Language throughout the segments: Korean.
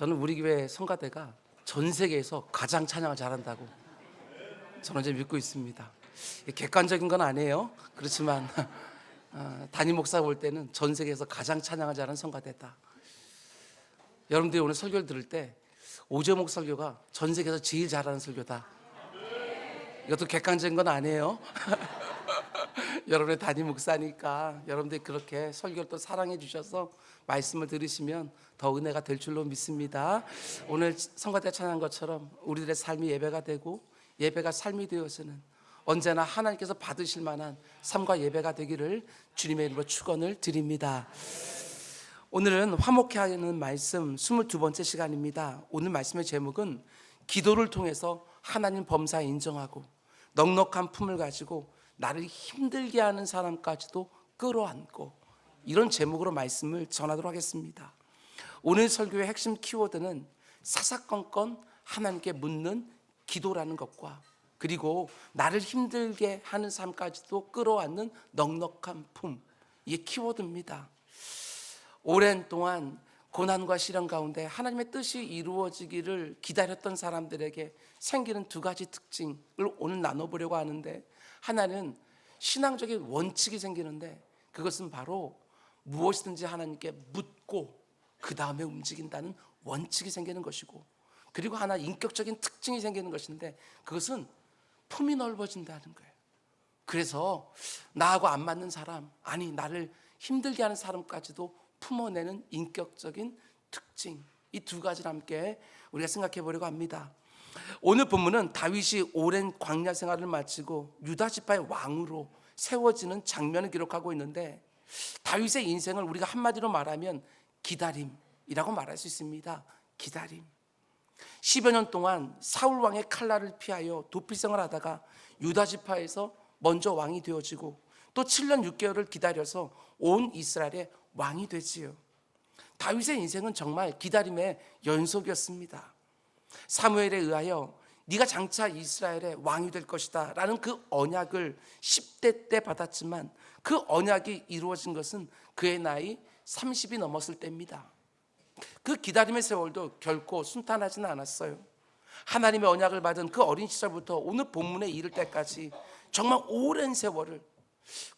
저는 우리 교회 성가대가 전 세계에서 가장 찬양을 잘한다고 저는 이제 믿고 있습니다. 객관적인 건 아니에요. 그렇지만 담임 목사 볼 때는 전 세계에서 가장 찬양을 잘하는 성가대다. 여러분들이 오늘 설교를 들을 때 오재목 설교가 전 세계에서 제일 잘하는 설교다. 이것도 객관적인 건 아니에요. 여러분의 담임 목사니까 여러분들이 그렇게 설교를 또 사랑해 주셔서 말씀을 들으시면 더 은혜가 될 줄로 믿습니다. 오늘 성가대 찬양한 것처럼 우리들의 삶이 예배가 되고 예배가 삶이 되어서는 언제나 하나님께서 받으실 만한 삶과 예배가 되기를 주님의 이름으로 축원을 드립니다. 오늘은 화목해 하는 말씀 22번째 시간입니다. 오늘 말씀의 제목은 기도를 통해서 하나님 범사 인정하고 넉넉한 품을 가지고 나를 힘들게 하는 사람까지도 끌어안고, 이런 제목으로 말씀을 전하도록 하겠습니다. 오늘 설교의 핵심 키워드는 사사건건 하나님께 묻는 기도라는 것과, 그리고 나를 힘들게 하는 삶까지도 끌어안는 넉넉한 품, 이게 키워드입니다. 오랜 동안 고난과 시련 가운데 하나님의 뜻이 이루어지기를 기다렸던 사람들에게 생기는 두 가지 특징을 오늘 나눠보려고 하는데, 하나는 신앙적인 원칙이 생기는데 그것은 바로 무엇이든지 하나님께 묻고 그 다음에 움직인다는 원칙이 생기는 것이고, 그리고 하나 인격적인 특징이 생기는 것인데 그것은 품이 넓어진다는 거예요. 그래서 나하고 안 맞는 사람, 아니 나를 힘들게 하는 사람까지도 품어내는 인격적인 특징, 이 두 가지를 함께 우리가 생각해 보려고 합니다. 오늘 본문은 다윗이 오랜 광야 생활을 마치고 유다 지파의 왕으로 세워지는 장면을 기록하고 있는데, 다윗의 인생을 우리가 한마디로 말하면 기다림이라고 말할 수 있습니다. 기다림. 10여 년 동안 사울 왕의 칼날을 피하여 도피 생활하다가 유다 지파에서 먼저 왕이 되어지고, 또 7년 6개월을 기다려서 온 이스라엘의 왕이 되지요. 다윗의 인생은 정말 기다림의 연속이었습니다. 사무엘에 의하여 네가 장차 이스라엘의 왕이 될 것이다 라는 그 언약을 10대 때 받았지만 그 언약이 이루어진 것은 그의 나이 30이 넘었을 때입니다. 그 기다림의 세월도 결코 순탄하지는 않았어요. 하나님의 언약을 받은 그 어린 시절부터 오늘 본문에 이를 때까지 정말 오랜 세월을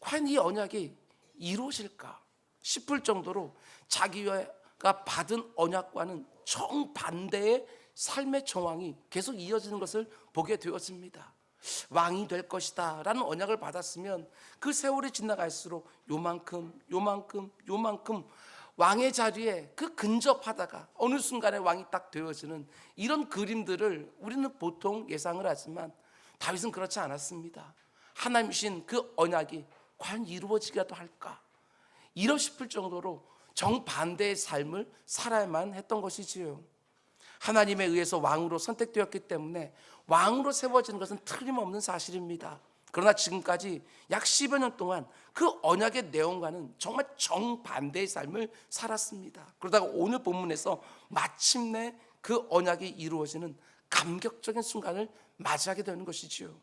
과연 이 언약이 이루어질까 싶을 정도로 자기가 받은 언약과는 정반대의 삶의 정황이 계속 이어지는 것을 보게 되었습니다. 왕이 될 것이다 라는 언약을 받았으면 그 세월이 지나갈수록 요만큼 왕의 자리에 그 근접하다가 어느 순간에 왕이 딱 되어지는 이런 그림들을 우리는 보통 예상을 하지만 다윗은 그렇지 않았습니다. 하나님이신 그 언약이 과연 이루어지기라도 할까, 이러 싶을 정도로 정반대의 삶을 살아야만 했던 것이지요. 하나님에 의해서 왕으로 선택되었기 때문에 왕으로 세워지는 것은 틀림없는 사실입니다. 그러나 지금까지 약 10여 년 동안 그 언약의 내용과는 정말 정반대의 삶을 살았습니다. 그러다가 오늘 본문에서 마침내 그 언약이 이루어지는 감격적인 순간을 맞이하게 되는 것이지요.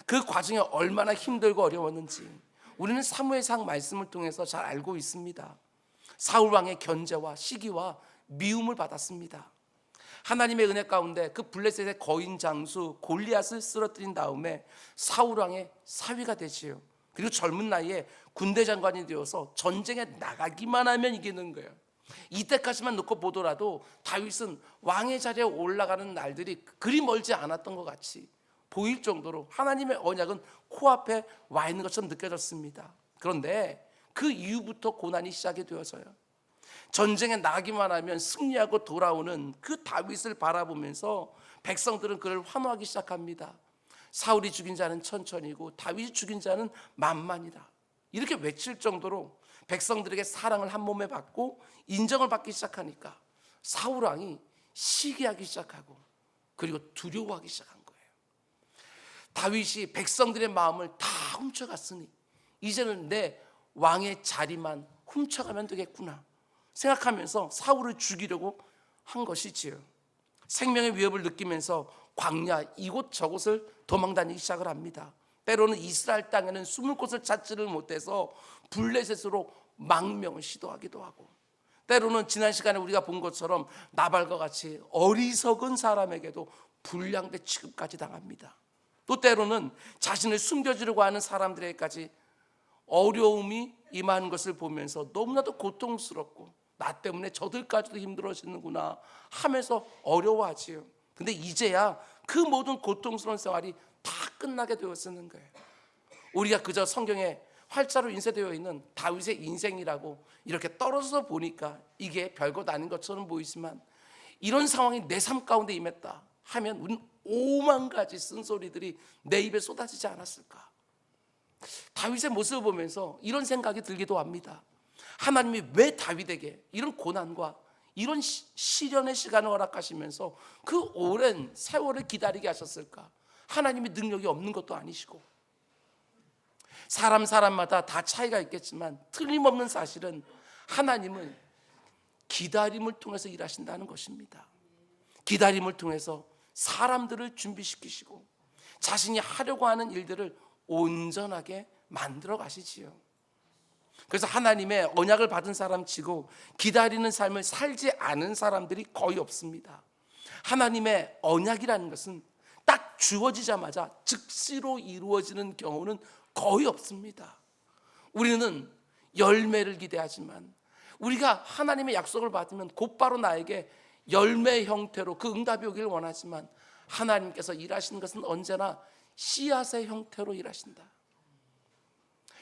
그 과정이 얼마나 힘들고 어려웠는지 우리는 사무엘상 말씀을 통해서 잘 알고 있습니다. 사울 왕의 견제와 시기와 미움을 받았습니다. 하나님의 은혜 가운데 그 블레셋의 거인 장수 골리앗을 쓰러뜨린 다음에 사울 왕의 사위가 되지요. 그리고 젊은 나이에 군대 장관이 되어서 전쟁에 나가기만 하면 이기는 거예요. 이때까지만 놓고 보더라도 다윗은 왕의 자리에 올라가는 날들이 그리 멀지 않았던 것 같이 보일 정도로 하나님의 언약은 코앞에 와 있는 것처럼 느껴졌습니다. 그런데 그 이후부터 고난이 시작이 되어서요, 전쟁에 나가기만 하면 승리하고 돌아오는 그 다윗을 바라보면서 백성들은 그를 환호하기 시작합니다. 사울이 죽인 자는 천천히고 다윗이 죽인 자는 만만이다, 이렇게 외칠 정도로 백성들에게 사랑을 한 몸에 받고 인정을 받기 시작하니까 사울 왕이 시기하기 시작하고 그리고 두려워하기 시작한 거예요. 다윗이 백성들의 마음을 다 훔쳐갔으니 이제는 내 왕의 자리만 훔쳐가면 되겠구나 생각하면서 사울을 죽이려고 한 것이지요. 생명의 위협을 느끼면서 광야 이곳저곳을 도망다니기 시작을 합니다. 때로는 이스라엘 땅에는 숨을 곳을 찾지를 못해서 블레셋으로 망명을 시도하기도 하고, 때로는 지난 시간에 우리가 본 것처럼 나발과 같이 어리석은 사람에게도 불량배 취급까지 당합니다. 또 때로는 자신을 숨겨주려고 하는 사람들에게까지 어려움이 임하는 것을 보면서 너무나도 고통스럽고 나 때문에 저들까지도 힘들어지는구나 하면서 어려워하지요. 근데 이제야 그 모든 고통스러운 생활이 다 끝나게 되었는 거예요. 우리가 그저 성경에 활자로 인쇄되어 있는 다윗의 인생이라고 이렇게 떨어져서 보니까 이게 별것 아닌 것처럼 보이지만, 이런 상황이 내 삶 가운데 임했다 하면 우리는 오만 가지 쓴소리들이 내 입에 쏟아지지 않았을까. 다윗의 모습을 보면서 이런 생각이 들기도 합니다. 하나님이 왜 다윗에게 이런 고난과 이런 시련의 시간을 허락하시면서 그 오랜 세월을 기다리게 하셨을까? 하나님이 능력이 없는 것도 아니시고, 사람마다 다 차이가 있겠지만 틀림없는 사실은 하나님은 기다림을 통해서 일하신다는 것입니다. 기다림을 통해서 사람들을 준비시키시고 자신이 하려고 하는 일들을 온전하게 만들어 가시지요. 그래서 하나님의 언약을 받은 사람치고 기다리는 삶을 살지 않은 사람들이 거의 없습니다. 하나님의 언약이라는 것은 딱 주어지자마자 즉시로 이루어지는 경우는 거의 없습니다. 우리는 열매를 기대하지만, 우리가 하나님의 약속을 받으면 곧바로 나에게 열매 형태로 그 응답이 오길 원하지만, 하나님께서 일하시는 것은 언제나 씨앗의 형태로 일하신다.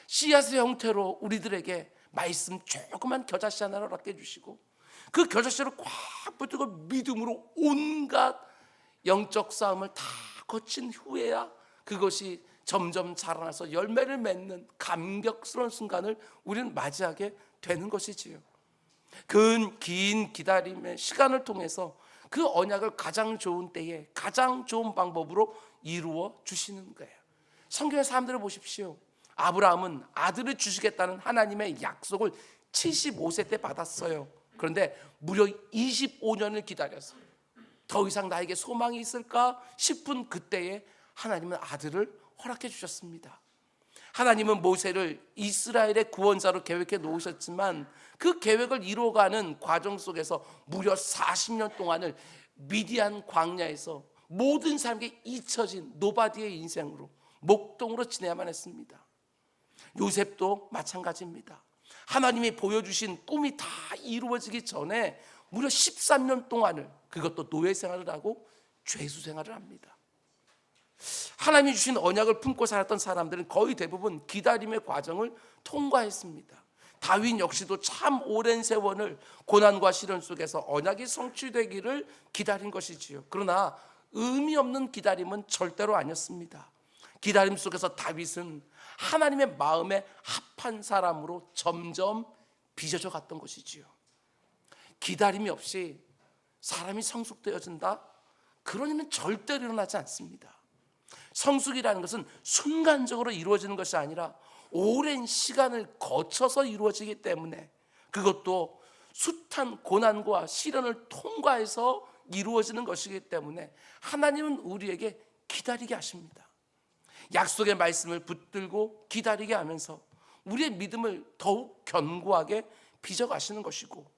씨앗의 형태로 우리들에게 말씀 조그만 겨자씨 하나를 얻게 해주시고, 그 겨자씨를 꽉 붙들고 믿음으로 온갖 영적 싸움을 다 거친 후에야 그것이 점점 자라나서 열매를 맺는 감격스러운 순간을 우리는 맞이하게 되는 것이지요. 긴 기다림의 시간을 통해서 그 언약을 가장 좋은 때에 가장 좋은 방법으로 이루어 주시는 거예요. 성경의 사람들을 보십시오. 아브라함은 아들을 주시겠다는 하나님의 약속을 75세 때 받았어요. 그런데 무려 25년을 기다렸어요. 더 이상 나에게 소망이 있을까 싶은 그때에 하나님은 아들을 허락해 주셨습니다. 하나님은 모세를 이스라엘의 구원자로 계획해 놓으셨지만, 그 계획을 이루어가는 과정 속에서 무려 40년 동안을 미디안 광야에서 모든 사람에게 잊혀진 노바디의 인생으로 목동으로 지내야만 했습니다. 요셉도 마찬가지입니다. 하나님이 보여주신 꿈이 다 이루어지기 전에 무려 13년 동안을, 그것도 노예 생활을 하고 죄수 생활을 합니다. 하나님이 주신 언약을 품고 살았던 사람들은 거의 대부분 기다림의 과정을 통과했습니다. 다윗 역시도 참 오랜 세월을 고난과 시련 속에서 언약이 성취되기를 기다린 것이지요. 그러나 의미 없는 기다림은 절대로 아니었습니다. 기다림 속에서 다윗은 하나님의 마음에 합한 사람으로 점점 빚어져 갔던 것이지요. 기다림이 없이 사람이 성숙되어진다? 그런 일은 절대로 일어나지 않습니다. 성숙이라는 것은 순간적으로 이루어지는 것이 아니라 오랜 시간을 거쳐서 이루어지기 때문에, 그것도 숱한 고난과 시련을 통과해서 이루어지는 것이기 때문에 하나님은 우리에게 기다리게 하십니다. 약속의 말씀을 붙들고 기다리게 하면서 우리의 믿음을 더욱 견고하게 빚어가시는 것이고,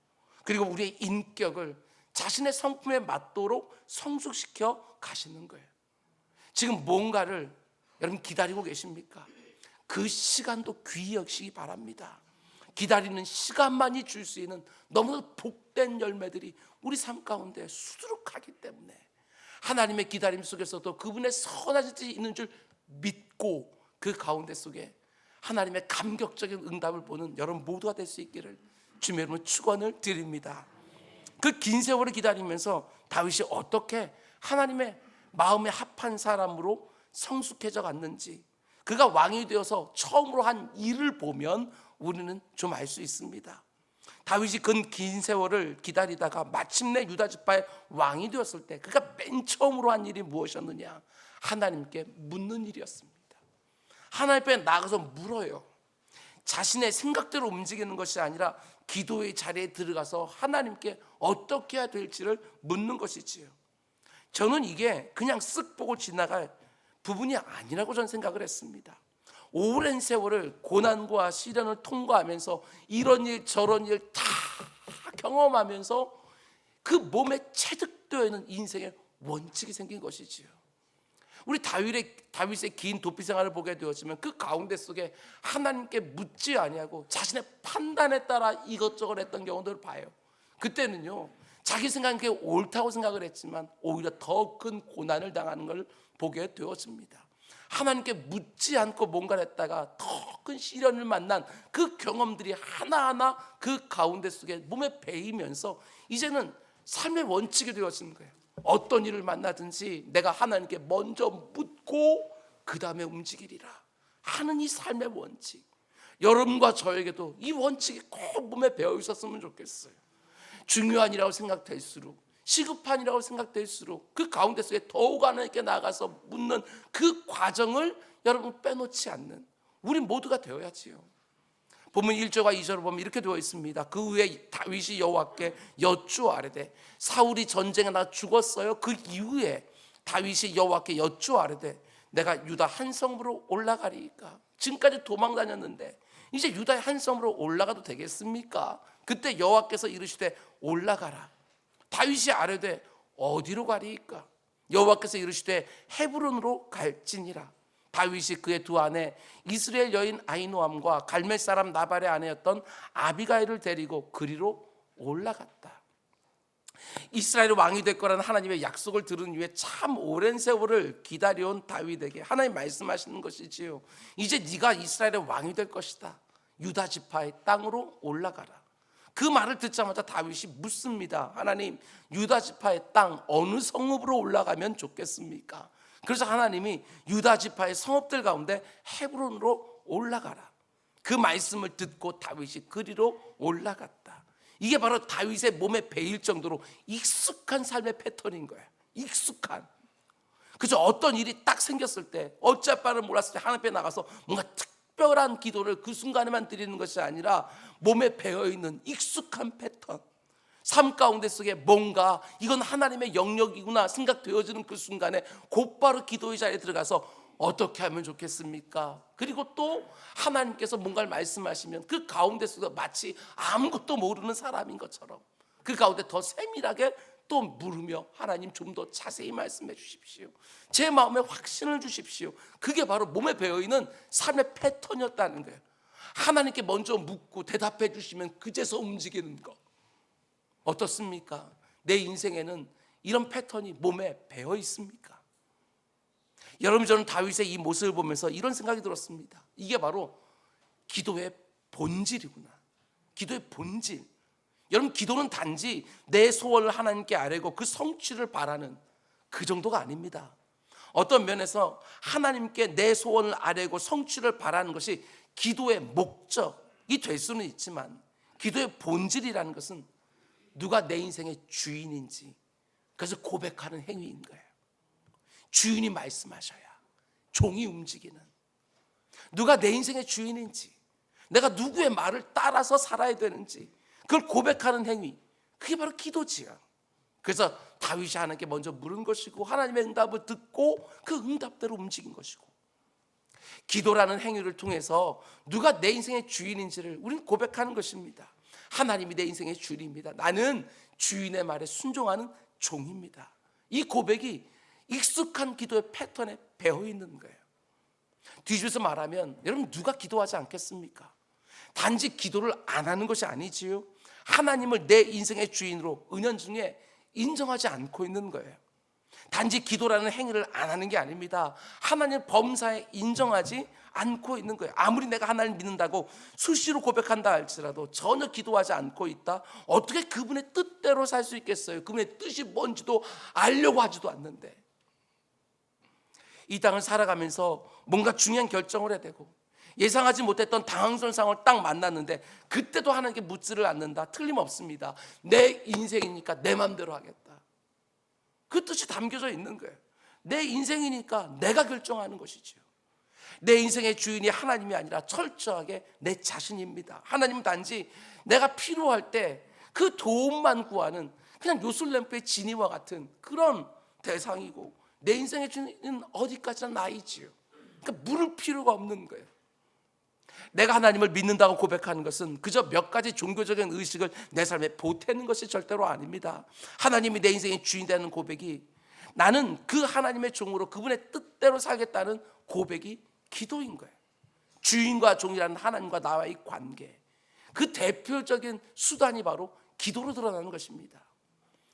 그리고 우리의 인격을 자신의 성품에 맞도록 성숙시켜 가시는 거예요. 지금 뭔가를 여러분 기다리고 계십니까? 그 시간도 귀히 여기시기 바랍니다. 기다리는 시간만이 줄 수 있는 너무 복된 열매들이 우리 삶 가운데 수두룩하기 때문에, 하나님의 기다림 속에서도 그분의 선하신 뜻이 있는 줄 믿고 그 가운데 속에 하나님의 감격적인 응답을 보는 여러분 모두가 될 수 있기를 주님의 이름으로 축원을 드립니다. 그 긴 세월을 기다리면서 다윗이 어떻게 하나님의 마음에 합한 사람으로 성숙해져 갔는지, 그가 왕이 되어서 처음으로 한 일을 보면 우리는 좀 알 수 있습니다. 다윗이 긴 세월을 기다리다가 마침내 유다 지파의 왕이 되었을 때 그가 맨 처음으로 한 일이 무엇이었느냐? 하나님께 묻는 일이었습니다. 하나님 앞에 나가서 물어요. 자신의 생각대로 움직이는 것이 아니라 기도의 자리에 들어가서 하나님께 어떻게 해야 될지를 묻는 것이지요. 저는 이게 그냥 쓱 보고 지나갈 부분이 아니라고 저는 생각을 했습니다. 오랜 세월을 고난과 시련을 통과하면서 이런 일 저런 일 다 경험하면서 그 몸에 체득되어 있는 인생의 원칙이 생긴 것이지요. 우리 다윗의 긴 도피 생활을 보게 되었지만 그 가운데 속에 하나님께 묻지 아니하고 자신의 판단에 따라 이것저것 했던 경우들을 봐요. 그때는요, 자기 생각에 옳다고 생각을 했지만 오히려 더 큰 고난을 당하는 걸 보게 되었습니다. 하나님께 묻지 않고 뭔가를 했다가 더 큰 시련을 만난 그 경험들이 하나하나 그 가운데 속에 몸에 배이면서 이제는 삶의 원칙이 되었는 거예요. 어떤 일을 만나든지 내가 하나님께 먼저 묻고 그 다음에 움직이리라 하는 이 삶의 원칙. 여러분과 저에게도 이 원칙이 꼭 몸에 배어 있었으면 좋겠어요. 중요한 일이라고 생각될수록, 시급한 일이라고 생각될수록 그 가운데 속에 더욱 하나님께 나가서 묻는 그 과정을 여러분 빼놓지 않는 우리 모두가 되어야지요. 본문 1절과 2절을 보면 이렇게 되어 있습니다. 그 후에 다윗이 여호와께 여쭈아뢰되, 사울이 전쟁에 나 죽었어요. 그 이후에 다윗이 여호와께 여쭈아뢰되, 내가 유다 한 성으로 올라가리이까. 지금까지 도망 다녔는데 이제 유다의 한 성으로 올라가도 되겠습니까? 그때 여호와께서 이르시되 올라가라. 다윗이 아뢰되 어디로 가리이까? 여호와께서 이르시되 헤브론으로 갈지니라. 다윗이 그의 두 아내 이스라엘 여인 아히노암과 갈멜 사람 나발의 아내였던 아비가일을 데리고 그리로 올라갔다. 이스라엘 왕이 될 거라는 하나님의 약속을 들은 이후에 참 오랜 세월을 기다려온 다윗에게 하나님 말씀하시는 것이지요. 이제 네가 이스라엘의 왕이 될 것이다. 유다 지파의 땅으로 올라가라. 그 말을 듣자마자 다윗이 묻습니다. 하나님, 유다 지파의 땅 어느 성읍으로 올라가면 좋겠습니까? 그래서 하나님이 유다 지파의 성읍들 가운데 헤브론으로 올라가라. 그 말씀을 듣고 다윗이 그리로 올라갔다. 이게 바로 다윗의 몸에 배일 정도로 익숙한 삶의 패턴인 거예요. 익숙한. 그래서 어떤 일이 딱 생겼을 때, 어찌할 바를 몰랐을 때 하나님 앞에 나가서 뭔가 특별한 기도를 그 순간에만 드리는 것이 아니라 몸에 배어있는 익숙한 패턴, 삶 가운데 속에 뭔가 이건 하나님의 영역이구나 생각되어지는 그 순간에 곧바로 기도의 자리에 들어가서 어떻게 하면 좋겠습니까? 그리고 또 하나님께서 뭔가를 말씀하시면 그 가운데 속에 마치 아무것도 모르는 사람인 것처럼 그 가운데 더 세밀하게 또 물으며 하나님 좀 더 자세히 말씀해 주십시오. 제 마음에 확신을 주십시오. 그게 바로 몸에 배어있는 삶의 패턴이었다는 거예요. 하나님께 먼저 묻고 대답해 주시면 그제서 움직이는 것. 어떻습니까? 내 인생에는 이런 패턴이 몸에 배어 있습니까? 여러분, 저는 다윗의 이 모습을 보면서 이런 생각이 들었습니다. 이게 바로 기도의 본질이구나. 기도의 본질. 여러분, 기도는 단지 내 소원을 하나님께 아뢰고 그 성취를 바라는 그 정도가 아닙니다. 어떤 면에서 하나님께 내 소원을 아뢰고 성취를 바라는 것이 기도의 목적이 될 수는 있지만 기도의 본질이라는 것은 누가 내 인생의 주인인지, 그래서 고백하는 행위인 거예요. 주인이 말씀하셔야 종이 움직이는, 누가 내 인생의 주인인지, 내가 누구의 말을 따라서 살아야 되는지 그걸 고백하는 행위, 그게 바로 기도지요. 그래서 다윗이 하나님께 먼저 물은 것이고 하나님의 응답을 듣고 그 응답대로 움직인 것이고, 기도라는 행위를 통해서 누가 내 인생의 주인인지를 우리는 고백하는 것입니다. 하나님이 내 인생의 주인입니다. 나는 주인의 말에 순종하는 종입니다. 이 고백이 익숙한 기도의 패턴에 배어 있는 거예요. 뒤집어서 말하면 여러분, 누가 기도하지 않겠습니까? 단지 기도를 안 하는 것이 아니지요. 하나님을 내 인생의 주인으로 은연중에 인정하지 않고 있는 거예요. 단지 기도라는 행위를 안 하는 게 아닙니다. 하나님을 범사에 인정하지 않고 있는 거예요. 아무리 내가 하나님을 믿는다고 수시로 고백한다 할지라도 전혀 기도하지 않고 있다, 어떻게 그분의 뜻대로 살 수 있겠어요? 그분의 뜻이 뭔지도 알려고 하지도 않는데, 이 땅을 살아가면서 뭔가 중요한 결정을 해야 되고 예상하지 못했던 당황스러운 상황을 딱 만났는데 그때도 하나님께 묻지를 않는다. 틀림없습니다. 내 인생이니까 내 맘대로 하겠다. 그 뜻이 담겨져 있는 거예요. 내 인생이니까 내가 결정하는 것이지요. 내 인생의 주인이 하나님이 아니라 철저하게 내 자신입니다. 하나님은 단지 내가 필요할 때 그 도움만 구하는 그냥 요술램프의 지니와 같은 그런 대상이고, 내 인생의 주인은 어디까지나 나이지요. 그러니까 물을 필요가 없는 거예요. 내가 하나님을 믿는다고 고백하는 것은 그저 몇 가지 종교적인 의식을 내 삶에 보태는 것이 절대로 아닙니다. 하나님이 내 인생의 주인 되는 고백이, 나는 그 하나님의 종으로 그분의 뜻대로 살겠다는 고백이 기도인 거예요. 주인과 종이라는 하나님과 나와의 관계, 그 대표적인 수단이 바로 기도로 드러나는 것입니다.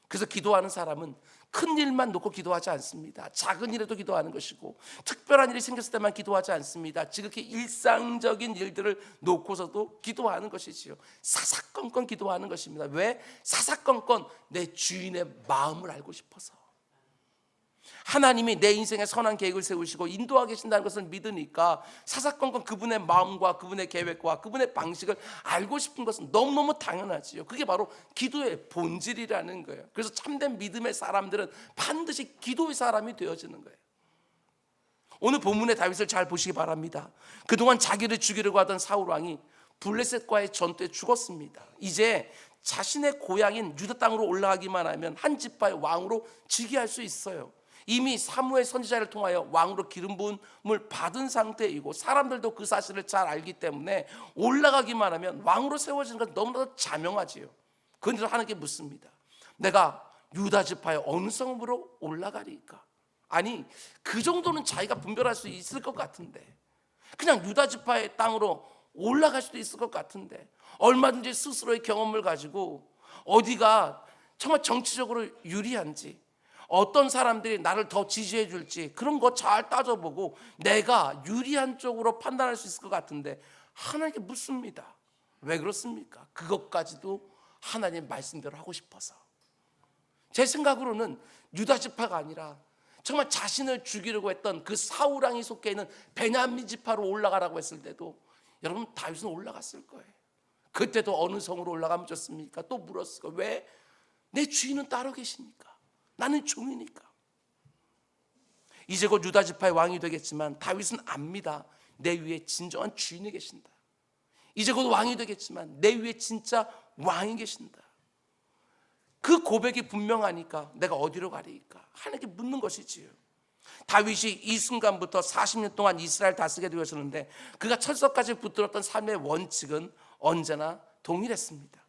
그래서 기도하는 사람은 큰 일만 놓고 기도하지 않습니다. 작은 일에도 기도하는 것이고, 특별한 일이 생겼을 때만 기도하지 않습니다. 지극히 일상적인 일들을 놓고서도 기도하는 것이지요. 사사건건 기도하는 것입니다. 왜? 사사건건 내 주인의 마음을 알고 싶어서. 하나님이 내 인생에 선한 계획을 세우시고 인도하고 계신다는 것을 믿으니까 사사건건 그분의 마음과 그분의 계획과 그분의 방식을 알고 싶은 것은 너무너무 당연하지요. 그게 바로 기도의 본질이라는 거예요. 그래서 참된 믿음의 사람들은 반드시 기도의 사람이 되어지는 거예요. 오늘 본문의 다윗을 잘 보시기 바랍니다. 그동안 자기를 죽이려고 하던 사울 왕이 블레셋과의 전투에 죽었습니다. 이제 자신의 고향인 유다 땅으로 올라가기만 하면 한 지파의 왕으로 즉위할 수 있어요. 이미 사무엘 선지자를 통하여 왕으로 기름 부음을 받은 상태이고, 사람들도 그 사실을 잘 알기 때문에 올라가기만 하면 왕으로 세워지는 건 너무나도 자명하지요. 그런데도 하나님께 묻습니다. 내가 유다 지파의 어느 성으로 올라가리까? 아니, 그 정도는 자기가 분별할 수 있을 것 같은데, 그냥 유다 지파의 땅으로 올라갈 수도 있을 것 같은데, 얼마든지 스스로의 경험을 가지고 어디가 정말 정치적으로 유리한지, 어떤 사람들이 나를 더 지지해 줄지 그런 거 잘 따져보고 내가 유리한 쪽으로 판단할 수 있을 것 같은데, 하나님께 묻습니다. 왜 그렇습니까? 그것까지도 하나님 말씀대로 하고 싶어서. 제 생각으로는 유다 지파가 아니라 정말 자신을 죽이려고 했던 그 사울 왕이 속해 있는 베냐민 지파로 올라가라고 했을 때도 여러분 다윗은 올라갔을 거예요. 그때도 어느 성으로 올라가면 좋습니까? 또 물었을 거예요. 왜? 내 주인은 따로 계시니까. 나는 종이니까. 이제 곧 유다 지파의 왕이 되겠지만 다윗은 압니다. 내 위에 진정한 주인이 계신다. 이제 곧 왕이 되겠지만 내 위에 진짜 왕이 계신다. 그 고백이 분명하니까 내가 어디로 가리까? 하나님께 묻는 것이지요. 다윗이 이 순간부터 40년 동안 이스라엘 다스리게 되었는데, 그가 철석까지 붙들었던 삶의 원칙은 언제나 동일했습니다.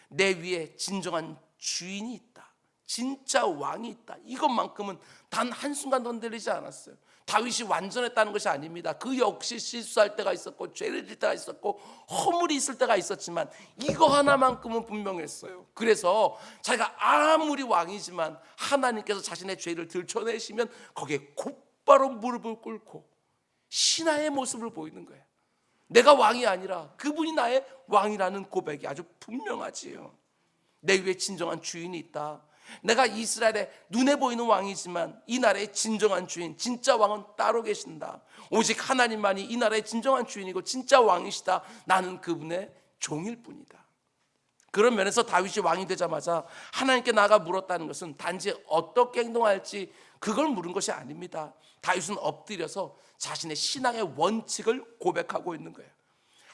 내 위에 진정한 주인이 있다, 진짜 왕이 있다. 이것만큼은 단 한순간도 흔들리지 않았어요. 다윗이 완전했다는 것이 아닙니다. 그 역시 실수할 때가 있었고 죄를 질 때가 있었고 허물이 있을 때가 있었지만 이거 하나만큼은 분명했어요. 그래서 자기가 아무리 왕이지만 하나님께서 자신의 죄를 들춰내시면 거기에 곧바로 무릎을 꿇고 신하의 모습을 보이는 거예요. 내가 왕이 아니라 그분이 나의 왕이라는 고백이 아주 분명하지요. 내 위에 진정한 주인이 있다. 내가 이스라엘의 눈에 보이는 왕이지만 이 나라의 진정한 주인, 진짜 왕은 따로 계신다. 오직 하나님만이 이 나라의 진정한 주인이고 진짜 왕이시다. 나는 그분의 종일 뿐이다. 그런 면에서 다윗이 왕이 되자마자 하나님께 나아가 물었다는 것은 단지 어떻게 행동할지 그걸 물은 것이 아닙니다. 다윗은 엎드려서 자신의 신앙의 원칙을 고백하고 있는 거예요.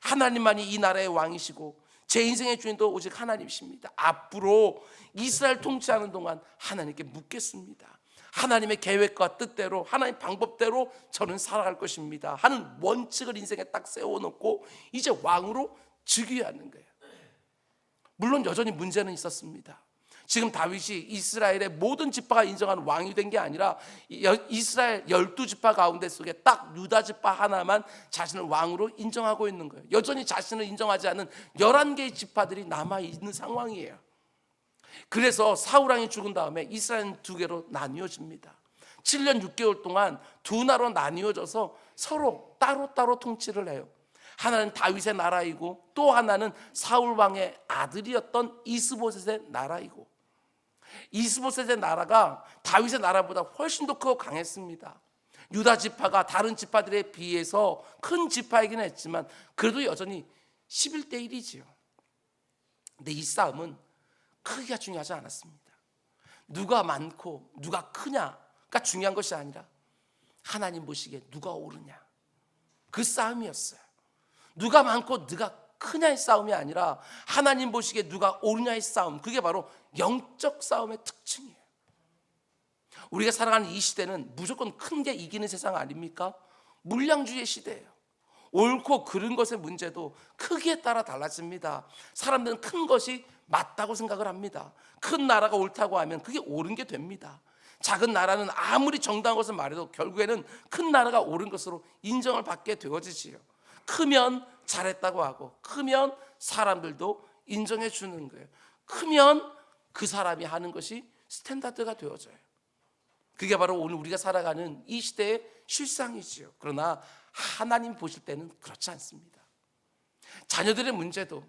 하나님만이 이 나라의 왕이시고 제 인생의 주인도 오직 하나님이십니다. 앞으로 이스라엘 통치하는 동안 하나님께 묻겠습니다. 하나님의 계획과 뜻대로, 하나님 방법대로 저는 살아갈 것입니다 하는 원칙을 인생에 딱 세워놓고 이제 왕으로 즉위하는 거예요. 물론 여전히 문제는 있었습니다. 지금 다윗이 이스라엘의 모든 지파가 인정한 왕이 된 게 아니라 이스라엘 12지파 가운데 속에 딱 유다 지파 하나만 자신을 왕으로 인정하고 있는 거예요. 여전히 자신을 인정하지 않는 11개의 지파들이 남아있는 상황이에요. 그래서 사울 왕이 죽은 다음에 이스라엘은 두 개로 나뉘어집니다. 7년 6개월 동안 두 나라로 나뉘어져서 서로 따로따로 통치를 해요. 하나는 다윗의 나라이고 또 하나는 사울 왕의 아들이었던 이스보셋의 나라이고, 이스보셋의 나라가 다윗의 나라보다 훨씬 더 크고 강했습니다. 유다 지파가 다른 지파들에 비해서 큰 지파이긴 했지만 그래도 여전히 11대 1이지요. 근데 이 싸움은 크기가 중요하지 않았습니다. 누가 많고 누가 크냐가 중요한 것이 아니라 하나님 보시기에 누가 옳으냐, 그 싸움이었어요. 누가 많고 누가 크냐의 싸움이 아니라 하나님 보시기에 누가 옳으냐의 싸움, 그게 바로 영적 싸움의 특징이에요. 우리가 살아가는 이 시대는 무조건 큰 게 이기는 세상 아닙니까? 물량주의 시대예요. 옳고 그른 것의 문제도 크기에 따라 달라집니다. 사람들은 큰 것이 맞다고 생각을 합니다. 큰 나라가 옳다고 하면 그게 옳은 게 됩니다. 작은 나라는 아무리 정당한 것을 말해도 결국에는 큰 나라가 옳은 것으로 인정을 받게 되어지지요. 크면 잘했다고 하고, 크면 사람들도 인정해 주는 거예요. 크면 그 사람이 하는 것이 스탠다드가 되어져요. 그게 바로 오늘 우리가 살아가는 이 시대의 실상이지요. 그러나 하나님 보실 때는 그렇지 않습니다. 자녀들의 문제도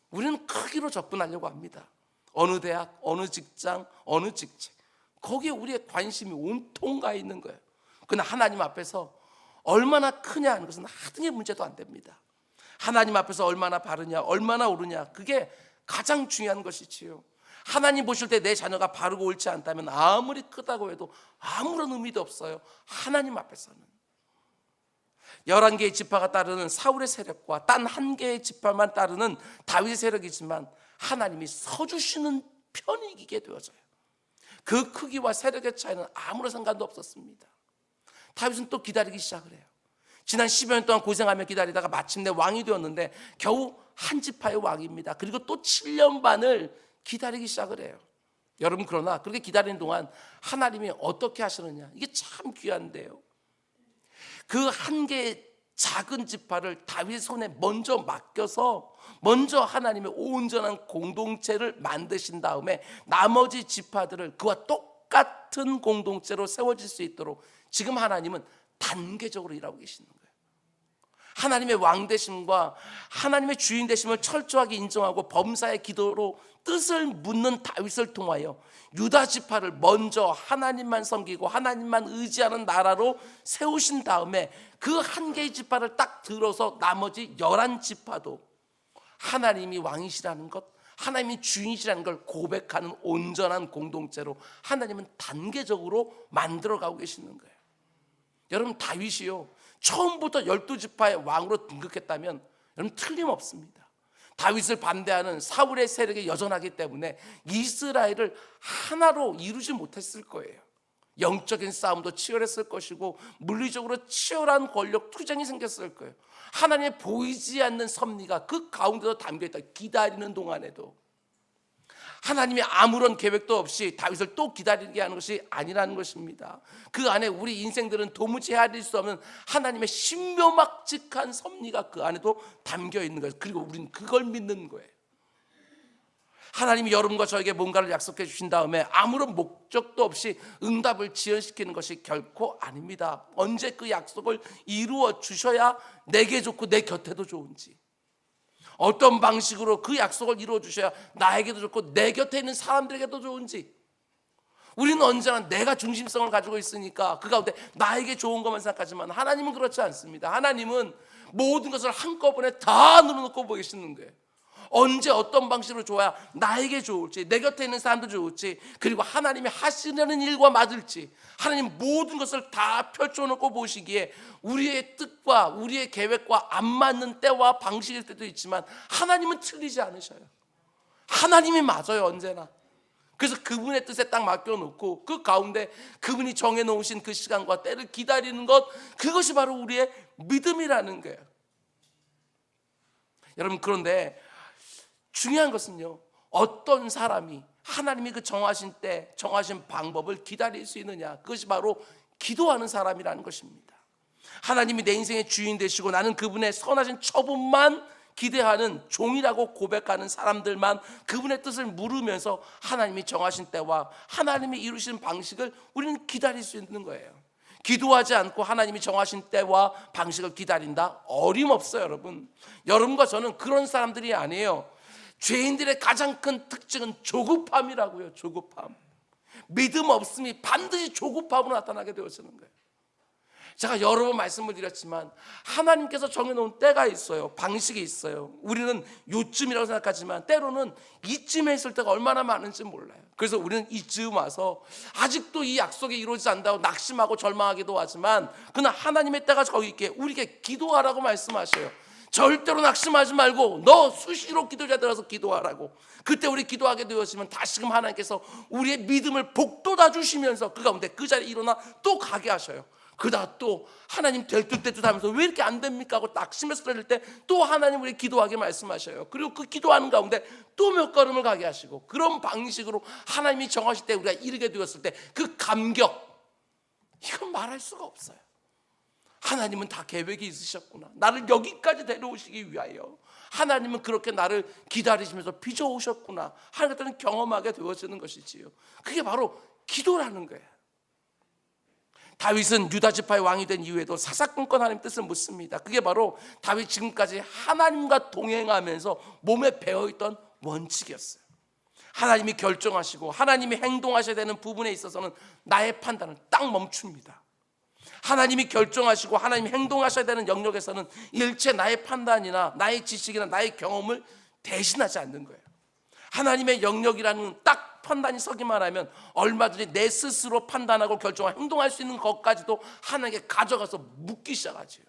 우리는 크기로 접근하려고 합니다. 어느 대학, 어느 직장, 어느 직책, 거기에 우리의 관심이 온통 가 있는 거예요. 그러나 하나님 앞에서 얼마나 크냐 하는 것은 하등의 문제도 안 됩니다. 하나님 앞에서 얼마나 바르냐, 얼마나 옳으냐, 그게 가장 중요한 것이지요. 하나님 보실 때 내 자녀가 바르고 옳지 않다면 아무리 크다고 해도 아무런 의미도 없어요. 하나님 앞에서는 11개의 지파가 따르는 사울의 세력과 단 한 개의 지파만 따르는 다윗의 세력이지만 하나님이 서주시는 편이 이기게 되어져요. 그 크기와 세력의 차이는 아무런 상관도 없었습니다. 다윗은 또 기다리기 시작을 해요. 지난 10여 년 동안 고생하며 기다리다가 마침내 왕이 되었는데 겨우 한 지파의 왕입니다. 그리고 또 7년 반을 기다리기 시작을 해요. 여러분, 그러나 그렇게 기다리는 동안 하나님이 어떻게 하시느냐, 이게 참 귀한데요. 그 한 개의 작은 지파를 다윗 손에 먼저 맡겨서 먼저 하나님의 온전한 공동체를 만드신 다음에 나머지 지파들을 그와 똑같은 공동체로 세워질 수 있도록 지금 하나님은 단계적으로 일하고 계시는 거예요. 하나님의 왕 되심과 하나님의 주인 되심을 철저하게 인정하고 범사의 기도로 뜻을 묻는 다윗을 통하여 유다 지파를 먼저 하나님만 섬기고 하나님만 의지하는 나라로 세우신 다음에 그 한 개의 지파를 딱 들어서 나머지 11지파도 하나님이 왕이시라는 것, 하나님이 주인이시라는 걸 고백하는 온전한 공동체로 하나님은 단계적으로 만들어가고 계시는 거예요. 여러분, 다윗이요, 처음부터 12지파의 왕으로 등극했다면 여러분 틀림없습니다. 다윗을 반대하는 사울의 세력이 여전하기 때문에 이스라엘을 하나로 이루지 못했을 거예요. 영적인 싸움도 치열했을 것이고 물리적으로 치열한 권력 투쟁이 생겼을 거예요. 하나님의 보이지 않는 섭리가 그 가운데도 담겨있다. 기다리는 동안에도 하나님이 아무런 계획도 없이 다윗을 또 기다리게 하는 것이 아니라는 것입니다. 그 안에 우리 인생들은 도무지 헤아릴 수 없는 하나님의 신묘막직한 섭리가 그 안에도 담겨 있는 거예요. 그리고 우리는 그걸 믿는 거예요. 하나님이 여러분과 저에게 뭔가를 약속해 주신 다음에 아무런 목적도 없이 응답을 지연시키는 것이 결코 아닙니다. 언제 그 약속을 이루어 주셔야 내게 좋고 내 곁에도 좋은지, 어떤 방식으로 그 약속을 이루어 주셔야 나에게도 좋고 내 곁에 있는 사람들에게도 좋은지, 우리는 언제나 내가 중심성을 가지고 있으니까 그 가운데 나에게 좋은 것만 생각하지만 하나님은 그렇지 않습니다. 하나님은 모든 것을 한꺼번에 다 눌러놓고 보시는 거예요. 언제 어떤 방식으로 좋아야 나에게 좋을지, 내 곁에 있는 사람도 좋을지, 그리고 하나님이 하시려는 일과 맞을지 하나님 모든 것을 다 펼쳐놓고 보시기에 우리의 뜻과 우리의 계획과 안 맞는 때와 방식일 때도 있지만 하나님은 틀리지 않으셔요. 하나님이 맞아요, 언제나. 그래서 그분의 뜻에 딱 맡겨놓고 그 가운데 그분이 정해놓으신 그 시간과 때를 기다리는 것, 그것이 바로 우리의 믿음이라는 거예요. 여러분, 그런데 중요한 것은요, 어떤 사람이 하나님이 그 정하신 때 정하신 방법을 기다릴 수 있느냐, 그것이 바로 기도하는 사람이라는 것입니다. 하나님이 내 인생의 주인 되시고 나는 그분의 선하신 처분만 기대하는 종이라고 고백하는 사람들만 그분의 뜻을 물으면서 하나님이 정하신 때와 하나님이 이루신 방식을 우리는 기다릴 수 있는 거예요. 기도하지 않고 하나님이 정하신 때와 방식을 기다린다? 어림없어요. 여러분과 저는 그런 사람들이 아니에요. 죄인들의 가장 큰 특징은 조급함이라고요. 조급함. 믿음 없음이 반드시 조급함으로 나타나게 되어지는 거예요. 제가 여러 번 말씀을 드렸지만 하나님께서 정해놓은 때가 있어요. 방식이 있어요. 우리는 요쯤이라고 생각하지만 때로는 이쯤에 있을 때가 얼마나 많은지 몰라요. 그래서 우리는 이쯤 와서 아직도 이 약속이 이루어지지 않는다고 낙심하고 절망하기도 하지만 그러나 하나님의 때가 거기 있기에 우리에게 기도하라고 말씀하셔요. 절대로 낙심하지 말고 너 수시로 기도자 들어서 기도하라고. 그때 우리 기도하게 되었으면 다시금 하나님께서 우리의 믿음을 복돋아 주시면서 그 가운데 그 자리에 일어나 또 가게 하셔요. 그러다가 또 하나님 될 듯 하면서 왜 이렇게 안 됩니까 하고 낙심에 쓰러질 때 또 하나님 우리 기도하게 말씀하셔요. 그리고 그 기도하는 가운데 또 몇 걸음을 가게 하시고, 그런 방식으로 하나님이 정하실 때 우리가 이르게 되었을 때 그 감격, 이건 말할 수가 없어요. 하나님은 다 계획이 있으셨구나. 나를 여기까지 데려오시기 위하여 하나님은 그렇게 나를 기다리시면서 빚어오셨구나 하는 것들은 경험하게 되어지는 것이지요. 그게 바로 기도라는 거예요. 다윗은 유다 지파의 왕이 된 이후에도 사사건건 하나님 뜻을 묻습니다. 그게 바로 다윗 지금까지 하나님과 동행하면서 몸에 배어있던 원칙이었어요. 하나님이 결정하시고 하나님이 행동하셔야 되는 부분에 있어서는 나의 판단은 딱 멈춥니다. 하나님이 결정하시고 하나님이 행동하셔야 되는 영역에서는 일체 나의 판단이나 나의 지식이나 나의 경험을 대신하지 않는 거예요. 하나님의 영역이라는 딱 판단이 서기만 하면 얼마든지 내 스스로 판단하고 결정하고 행동할 수 있는 것까지도 하나님께 가져가서 묻기 시작하죠.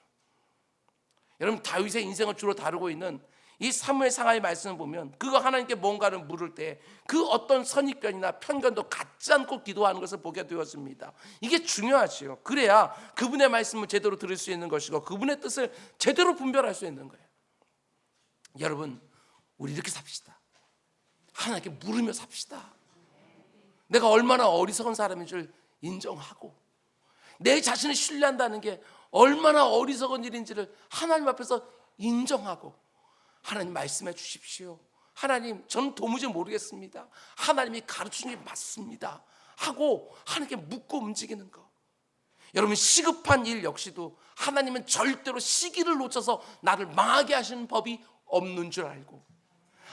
여러분, 다윗의 인생을 주로 다루고 있는 이 사무엘 상하의 말씀을 보면 그거 하나님께 뭔가를 물을 때 그 어떤 선입견이나 편견도 갖지 않고 기도하는 것을 보게 되었습니다. 이게 중요하지요. 그래야 그분의 말씀을 제대로 들을 수 있는 것이고 그분의 뜻을 제대로 분별할 수 있는 거예요. 여러분, 우리 이렇게 삽시다. 하나님께 물으며 삽시다. 내가 얼마나 어리석은 사람인 줄 인정하고 내 자신을 신뢰한다는 게 얼마나 어리석은 일인지를 하나님 앞에서 인정하고, 하나님 말씀해 주십시오. 하나님, 저는 도무지 모르겠습니다. 하나님이 가르치는 게 맞습니다 하고 하나님께 묻고 움직이는 거. 여러분, 시급한 일 역시도 하나님은 절대로 시기를 놓쳐서 나를 망하게 하시는 법이 없는 줄 알고,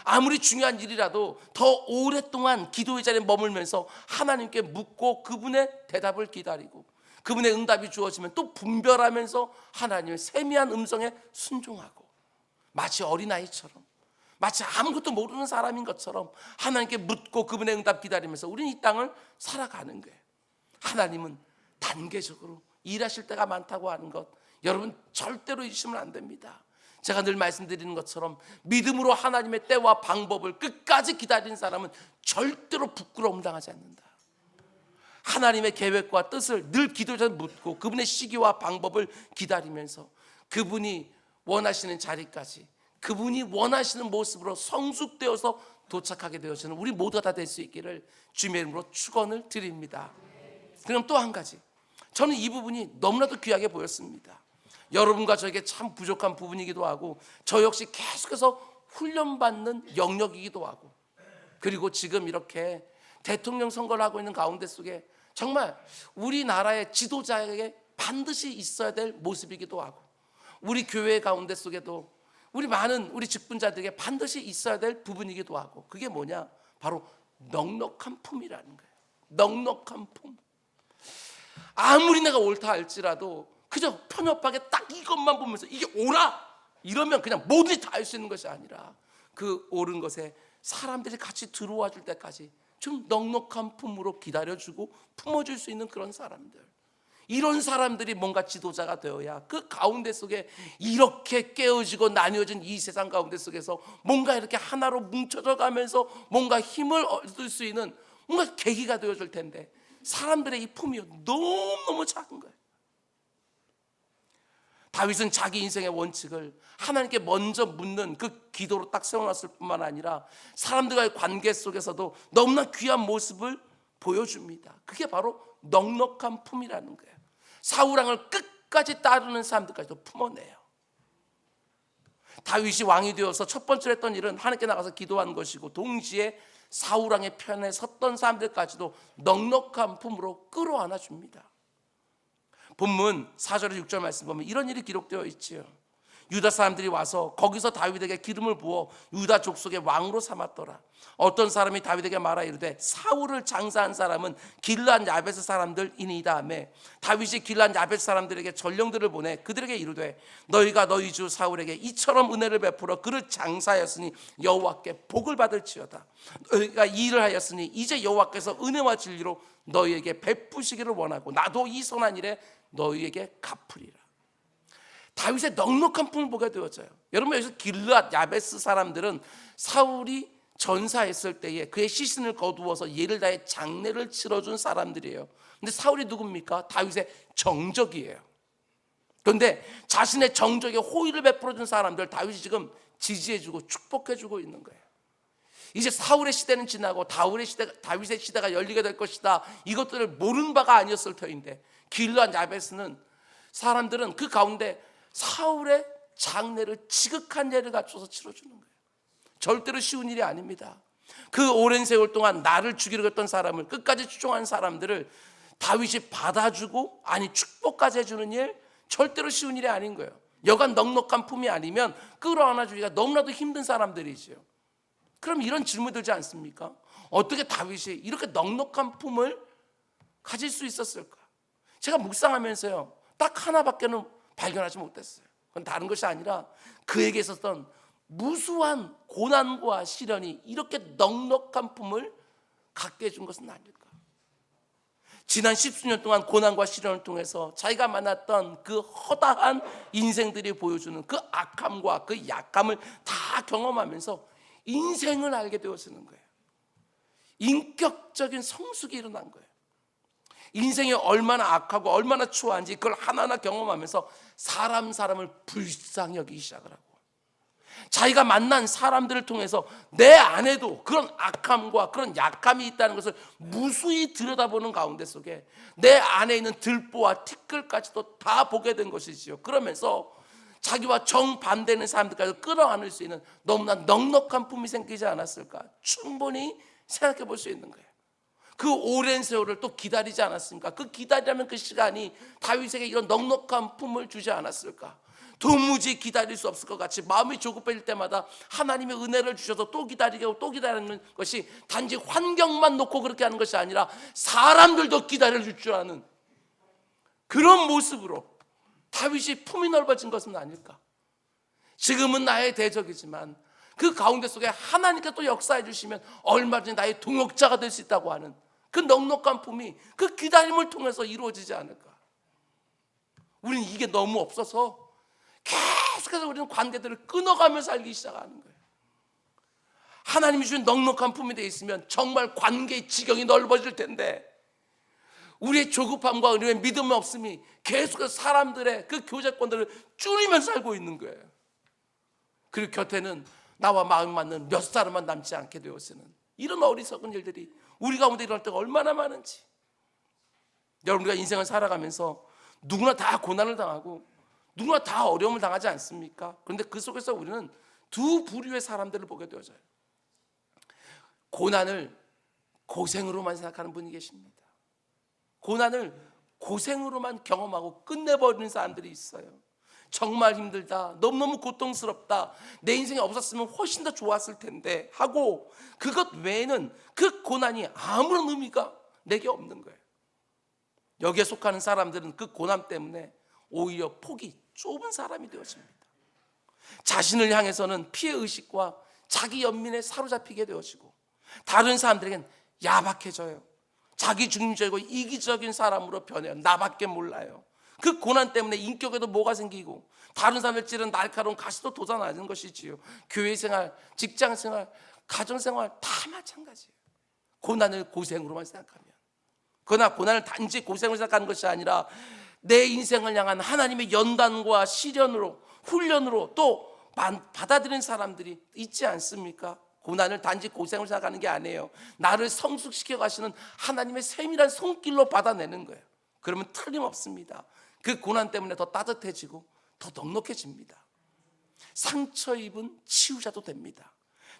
아무리 중요한 일이라도 더 오랫동안 기도의 자리에 머물면서 하나님께 묻고 그분의 대답을 기다리고 그분의 응답이 주어지면 또 분별하면서 하나님의 세미한 음성에 순종하고, 마치 어린아이처럼, 마치 아무것도 모르는 사람인 것처럼 하나님께 묻고 그분의 응답 기다리면서 우리는 이 땅을 살아가는 거예요. 하나님은 단계적으로 일하실 때가 많다고 하는 것, 여러분 절대로 잊으시면 안 됩니다. 제가 늘 말씀드리는 것처럼 믿음으로 하나님의 때와 방법을 끝까지 기다리는 사람은 절대로 부끄러움 당하지 않는다. 하나님의 계획과 뜻을 늘 기도에 묻고 그분의 시기와 방법을 기다리면서 그분이 원하시는 자리까지, 그분이 원하시는 모습으로 성숙되어서 도착하게 되어지는 우리 모두가 다 될 수 있기를 주님의 이름으로 축원을 드립니다. 그럼 또 한 가지, 저는 이 부분이 너무나도 귀하게 보였습니다. 여러분과 저에게 참 부족한 부분이기도 하고 저 역시 계속해서 훈련받는 영역이기도 하고, 그리고 지금 이렇게 대통령 선거를 하고 있는 가운데 속에 정말 우리나라의 지도자에게 반드시 있어야 될 모습이기도 하고, 우리 교회 가운데 속에도 우리 많은 우리 직분자들에게 반드시 있어야 될 부분이기도 하고, 그게 뭐냐? 바로 넉넉한 품이라는 거예요. 넉넉한 품. 아무리 내가 옳다 할지라도 그저 편협하게 딱 이것만 보면서 이게 옳아 이러면 그냥 뭐든지 다 할 수 있는 것이 아니라 그 옳은 것에 사람들이 같이 들어와 줄 때까지 좀 넉넉한 품으로 기다려주고 품어줄 수 있는 그런 사람들, 이런 사람들이 뭔가 지도자가 되어야 그 가운데 속에 이렇게 깨어지고 나뉘어진 이 세상 가운데 속에서 뭔가 이렇게 하나로 뭉쳐져 가면서 뭔가 힘을 얻을 수 있는 뭔가 계기가 되어줄 텐데, 사람들의 이 품이 너무너무 작은 거예요. 다윗은 자기 인생의 원칙을 하나님께 먼저 묻는 그 기도로 딱 세워놨을 뿐만 아니라 사람들과의 관계 속에서도 너무나 귀한 모습을 보여줍니다. 그게 바로 넉넉한 품이라는 거예요. 사울왕을 끝까지 따르는 사람들까지도 품어내요. 다윗이 왕이 되어서 첫 번째로 했던 일은 하나님께 나가서 기도한 것이고, 동시에 사울왕의 편에 섰던 사람들까지도 넉넉한 품으로 끌어안아 줍니다. 본문 4절에서 6절 말씀 보면 이런 일이 기록되어 있지요. 유다 사람들이 와서 거기서 다윗에게 기름을 부어 유다 족속의 왕으로 삼았더라. 어떤 사람이 다윗에게 말하 이르되 사울을 장사한 사람은 길르앗 야베스 사람들이니이다 하매, 다윗이 길르앗 야베스 사람들에게 전령들을 보내 그들에게 이르되 너희가 너희 주 사울에게 이처럼 은혜를 베풀어 그를 장사하였으니 여호와께 복을 받을지어다. 너희가 이 일을 하였으니 이제 여호와께서 은혜와 진리로 너희에게 베푸시기를 원하고 나도 이 선한 일에 너희에게 갚으리라. 다윗의 넉넉한 품을 보게 되어져요. 여러분, 여기서 길르앗 야베스 사람들은 사울이 전사했을 때에 그의 시신을 거두어서 예를 다해 장례를 치러준 사람들이에요. 근데 사울이 누굽니까? 다윗의 정적이에요. 그런데 자신의 정적에 호의를 베풀어준 사람들 다윗이 지금 지지해주고 축복해주고 있는 거예요. 이제 사울의 시대는 지나고 다윗의 시대가 열리게 될 것이다, 이것들을 모르는 바가 아니었을 터인데 길르앗 야베스는 사람들은 그 가운데 사울의 장례를 지극한 예를 갖춰서 치러주는 거예요. 절대로 쉬운 일이 아닙니다. 그 오랜 세월 동안 나를 죽이려고 했던 사람을, 끝까지 추종한 사람들을 다윗이 받아주고, 아니 축복까지 해주는 일, 절대로 쉬운 일이 아닌 거예요. 여간 넉넉한 품이 아니면 끌어안아주기가 너무나도 힘든 사람들이지요. 그럼 이런 질문 들지 않습니까? 어떻게 다윗이 이렇게 넉넉한 품을 가질 수 있었을까? 제가 묵상하면서요, 딱 하나밖에는 발견하지 못했어요. 그건 다른 것이 아니라 그에게 있었던 무수한 고난과 시련이 이렇게 넉넉한 품을 갖게 해준 것은 아닐까? 지난 10수년 동안 고난과 시련을 통해서 자기가 만났던 그 허다한 인생들이 보여주는 그 악함과 그 약함을 다 경험하면서 인생을 알게 되어지는 거예요. 인격적인 성숙이 일어난 거예요. 인생이 얼마나 악하고 얼마나 추한지 그걸 하나하나 경험하면서 사람을 불쌍히 여기기 시작을 하고, 자기가 만난 사람들을 통해서 내 안에도 그런 악함과 그런 약함이 있다는 것을 무수히 들여다보는 가운데 속에 내 안에 있는 들보와 티끌까지도 다 보게 된 것이지요. 그러면서 자기와 정반대는 사람들까지 끌어안을 수 있는 너무나 넉넉한 품이 생기지 않았을까? 충분히 생각해 볼 수 있는 거예요. 그 오랜 세월을 또 기다리지 않았습니까? 그 기다리라면 그 시간이 다윗에게 이런 넉넉한 품을 주지 않았을까? 도무지 기다릴 수 없을 것 같이 마음이 조급해질 때마다 하나님의 은혜를 주셔서 또 기다리게 하고 또 기다리는 것이 단지 환경만 놓고 그렇게 하는 것이 아니라 사람들도 기다려줄 줄 아는 그런 모습으로 다윗이 품이 넓어진 것은 아닐까? 지금은 나의 대적이지만 그 가운데 속에 하나님께 또 역사해 주시면 얼마든지 나의 동역자가 될 수 있다고 하는 그 넉넉한 품이 그 기다림을 통해서 이루어지지 않을까? 우리는 이게 너무 없어서 계속해서 우리는 관계들을 끊어가며 살기 시작하는 거예요. 하나님이 주신 넉넉한 품이 되어 있으면 정말 관계의 지경이 넓어질 텐데 우리의 조급함과 우리의 믿음의 없음이 계속해서 사람들의 그 교제권들을 줄이면서 살고 있는 거예요. 그리고 곁에는 나와 마음 맞는 몇 사람만 남지 않게 되어서는 이런 어리석은 일들이 우리 가운데 일어날 때가 얼마나 많은지. 여러분, 우리가 인생을 살아가면서 누구나 다 고난을 당하고 누구나 다 어려움을 당하지 않습니까? 그런데 그 속에서 우리는 두 부류의 사람들을 보게 되어져요. 고난을 고생으로만 생각하는 분이 계십니다. 고난을 고생으로만 경험하고 끝내버리는 사람들이 있어요. 정말 힘들다, 너무너무 고통스럽다, 내 인생이 없었으면 훨씬 더 좋았을 텐데 하고 그것 외에는 그 고난이 아무런 의미가 내게 없는 거예요. 여기에 속하는 사람들은 그 고난 때문에 오히려 폭이 좁은 사람이 되어집니다. 자신을 향해서는 피해의식과 자기 연민에 사로잡히게 되어지고 다른 사람들에겐 야박해져요. 자기 중심적이고 이기적인 사람으로 변해요. 나밖에 몰라요. 그 고난 때문에 인격에도 뭐가 생기고 다른 사람을 찌른 날카로운 가시도 돋아나는 것이지요. 교회생활, 직장생활, 가정생활 다 마찬가지예요. 고난을 고생으로만 생각하면. 그러나 고난을 단지 고생으로 생각하는 것이 아니라 내 인생을 향한 하나님의 연단과 시련으로, 훈련으로 또 받아들이는 사람들이 있지 않습니까? 고난을 단지 고생으로 생각하는 게 아니에요. 나를 성숙시켜 가시는 하나님의 세밀한 손길로 받아내는 거예요. 그러면 틀림없습니다. 그 고난 때문에 더 따뜻해지고 더 넉넉해집니다. 상처 입은 치유자도 됩니다.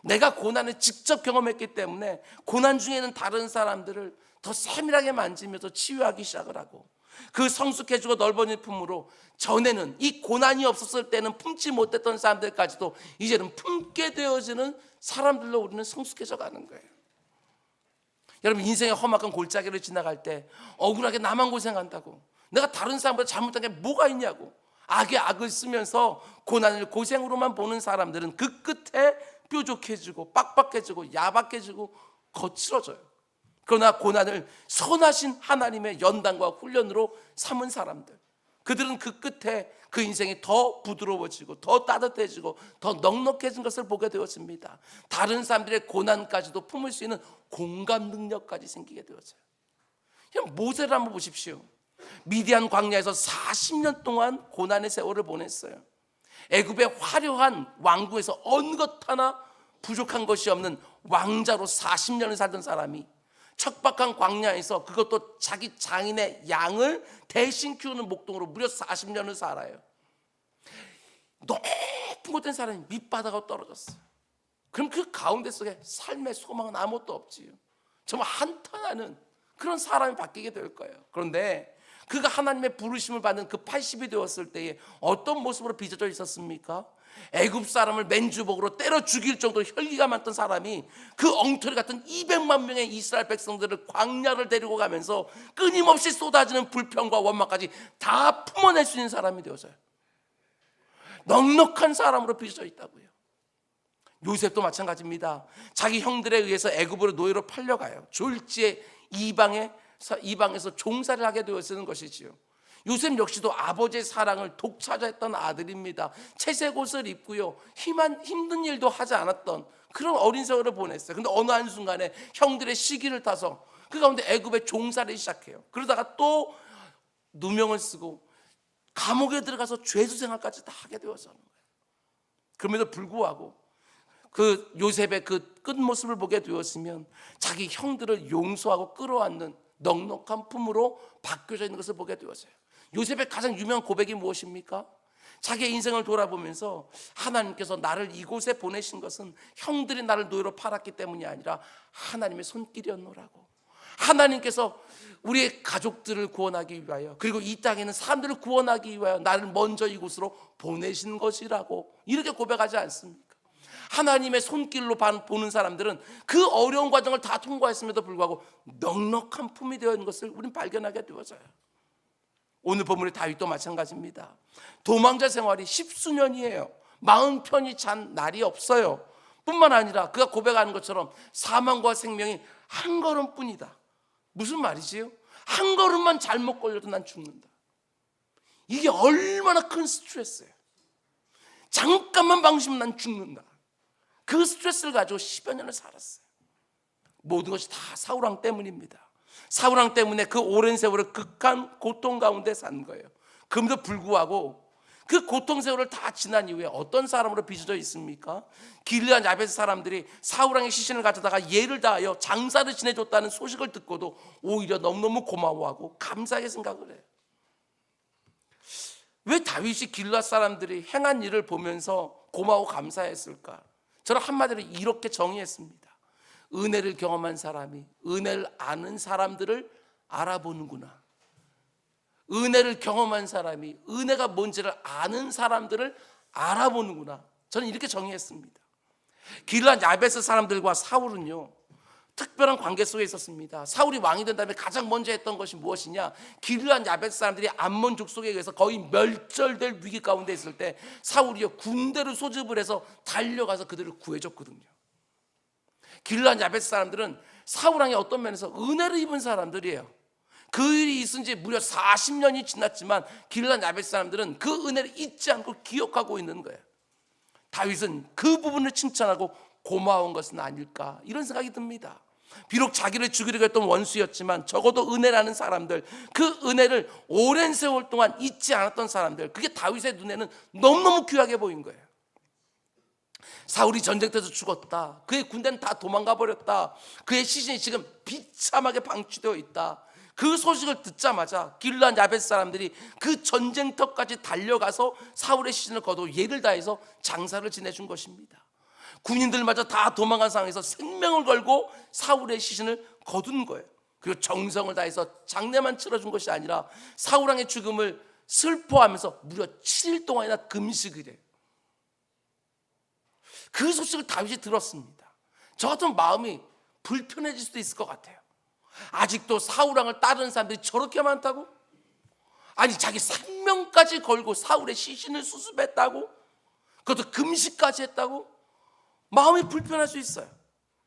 내가 고난을 직접 경험했기 때문에 고난 중에는 다른 사람들을 더 세밀하게 만지면서 치유하기 시작을 하고 그 성숙해지고 넓어진 품으로 전에는 이 고난이 없었을 때는 품지 못했던 사람들까지도 이제는 품게 되어지는 사람들로 우리는 성숙해져 가는 거예요. 여러분, 인생의 험악한 골짜기를 지나갈 때 억울하게 나만 고생한다고, 내가 다른 사람보다 잘못한 게 뭐가 있냐고 악의 악을 쓰면서 고난을 고생으로만 보는 사람들은 그 끝에 뾰족해지고 빡빡해지고 야박해지고 거칠어져요. 그러나 고난을 선하신 하나님의 연단과 훈련으로 삼은 사람들, 그들은 그 끝에 그 인생이 더 부드러워지고 더 따뜻해지고 더 넉넉해진 것을 보게 되었습니다. 다른 사람들의 고난까지도 품을 수 있는 공감 능력까지 생기게 되었어요. 그냥 모세를 한번 보십시오. 미디안 광야에서 40년 동안 고난의 세월을 보냈어요. 애굽의 화려한 왕국에서 어느 것 하나 부족한 것이 없는 왕자로 40년을 살던 사람이 척박한 광야에서, 그것도 자기 장인의 양을 대신 키우는 목동으로 무려 40년을 살아요. 높은 곳에 사람이 밑바닥으로 떨어졌어요. 그럼 그 가운데 속에 삶의 소망은 아무것도 없지요. 정말 한탄하는 그런 사람이 바뀌게 될 거예요. 그런데 그가 하나님의 부르심을 받는 그 80이 되었을 때에 어떤 모습으로 빚어져 있었습니까? 애굽 사람을 맨주먹으로 때려 죽일 정도로 혈기가 많던 사람이 그 엉터리 같은 200만 명의 이스라엘 백성들을 광야를 데리고 가면서 끊임없이 쏟아지는 불평과 원망까지 다 품어낼 수 있는 사람이 되어서요. 넉넉한 사람으로 빚어져 있다고요. 요셉도 마찬가지입니다. 자기 형들에 의해서 애굽으로 노예로 팔려가요. 졸지에 이방에서 종살이를 하게 되었는 것이지요. 요셉 역시도 아버지의 사랑을 독차지했던 아들입니다. 채색 옷을 입고요, 힘든 일도 하지 않았던 그런 어린 세월을 보냈어요. 근데 어느 한순간에 형들의 시기를 타서 그 가운데 애굽에 종살이를 시작해요. 그러다가 또 누명을 쓰고 감옥에 들어가서 죄수 생활까지 다 하게 되어서 하는 거예요. 그럼에도 불구하고 그 요셉의 그 끝모습을 보게 되었으면 자기 형들을 용서하고 끌어안는 넉넉한 품으로 바뀌어져 있는 것을 보게 되었어요. 요셉의 가장 유명한 고백이 무엇입니까? 자기의 인생을 돌아보면서 하나님께서 나를 이곳에 보내신 것은 형들이 나를 노예로 팔았기 때문이 아니라 하나님의 손길이었노라고. 하나님께서 우리의 가족들을 구원하기 위하여, 그리고 이 땅에 있는 사람들을 구원하기 위하여 나를 먼저 이곳으로 보내신 것이라고 이렇게 고백하지 않습니까? 하나님의 손길로 보는 사람들은 그 어려운 과정을 다 통과했음에도 불구하고 넉넉한 품이 되어 있는 것을 우리는 발견하게 되어져요. 오늘 본문의 다윗도 마찬가지입니다. 도망자 생활이 10수년이에요. 마음 편히 잔 날이 없어요. 뿐만 아니라 그가 고백하는 것처럼 사망과 생명이 한 걸음뿐이다. 무슨 말이지요? 한 걸음만 잘못 걸려도 난 죽는다. 이게 얼마나 큰 스트레스예요. 잠깐만 방심하면 난 죽는다. 그 스트레스를 가지고 10여 년을 살았어요. 모든 것이 다 사울왕 때문입니다. 사울왕 때문에 그 오랜 세월을 극한 고통 가운데 산 거예요. 그럼에도 불구하고 그 고통 세월을 다 지난 이후에 어떤 사람으로 빚어져 있습니까? 길르앗 야베스 사람들이 사울왕의 시신을 가져다가 예를 다하여 장사를 지내줬다는 소식을 듣고도 오히려 너무너무 고마워하고 감사하게 생각을 해요. 왜 다윗이 길르앗 사람들이 행한 일을 보면서 고마워 감사했을까? 저는 한마디로 이렇게 정의했습니다. 은혜를 경험한 사람이 은혜를 아는 사람들을 알아보는구나. 은혜를 경험한 사람이 은혜가 뭔지를 아는 사람들을 알아보는구나. 저는 이렇게 정의했습니다. 길르앗 야베스 사람들과 사울은요, 특별한 관계 속에 있었습니다. 사울이 왕이 된 다음에 가장 먼저 했던 것이 무엇이냐? 길르앗 야베스 사람들이 암몬 족속에 의해서 거의 멸절될 위기 가운데 있을 때 사울이요 군대를 소집을 해서 달려가서 그들을 구해줬거든요. 길르앗 야베스 사람들은 사울왕의 어떤 면에서 은혜를 입은 사람들이에요. 그 일이 있은 지 무려 40년이 지났지만 길르앗 야베스 사람들은 그 은혜를 잊지 않고 기억하고 있는 거예요. 다윗은 그 부분을 칭찬하고 고마운 것은 아닐까, 이런 생각이 듭니다. 비록 자기를 죽이려고 했던 원수였지만 적어도 은혜라는 사람들, 그 은혜를 오랜 세월 동안 잊지 않았던 사람들, 그게 다윗의 눈에는 너무너무 귀하게 보인 거예요. 사울이 전쟁터에서 죽었다, 그의 군대는 다 도망가 버렸다, 그의 시신이 지금 비참하게 방치되어 있다, 그 소식을 듣자마자 길르앗 야베스 사람들이 그 전쟁터까지 달려가서 사울의 시신을 거두어 예를 다해서 장사를 지내준 것입니다. 군인들마저 다 도망간 상황에서 생명을 걸고 사울의 시신을 거둔 거예요. 그리고 정성을 다해서 장례만 치러준 것이 아니라 사울왕의 죽음을 슬퍼하면서 무려 7일 동안이나 금식을 해요. 그 소식을 다윗이 들었습니다. 저 같은 마음이 불편해질 수도 있을 것 같아요. 아직도 사울왕을 따르는 사람들이 저렇게 많다고? 아니, 자기 생명까지 걸고 사울의 시신을 수습했다고? 그것도 금식까지 했다고? 마음이 불편할 수 있어요.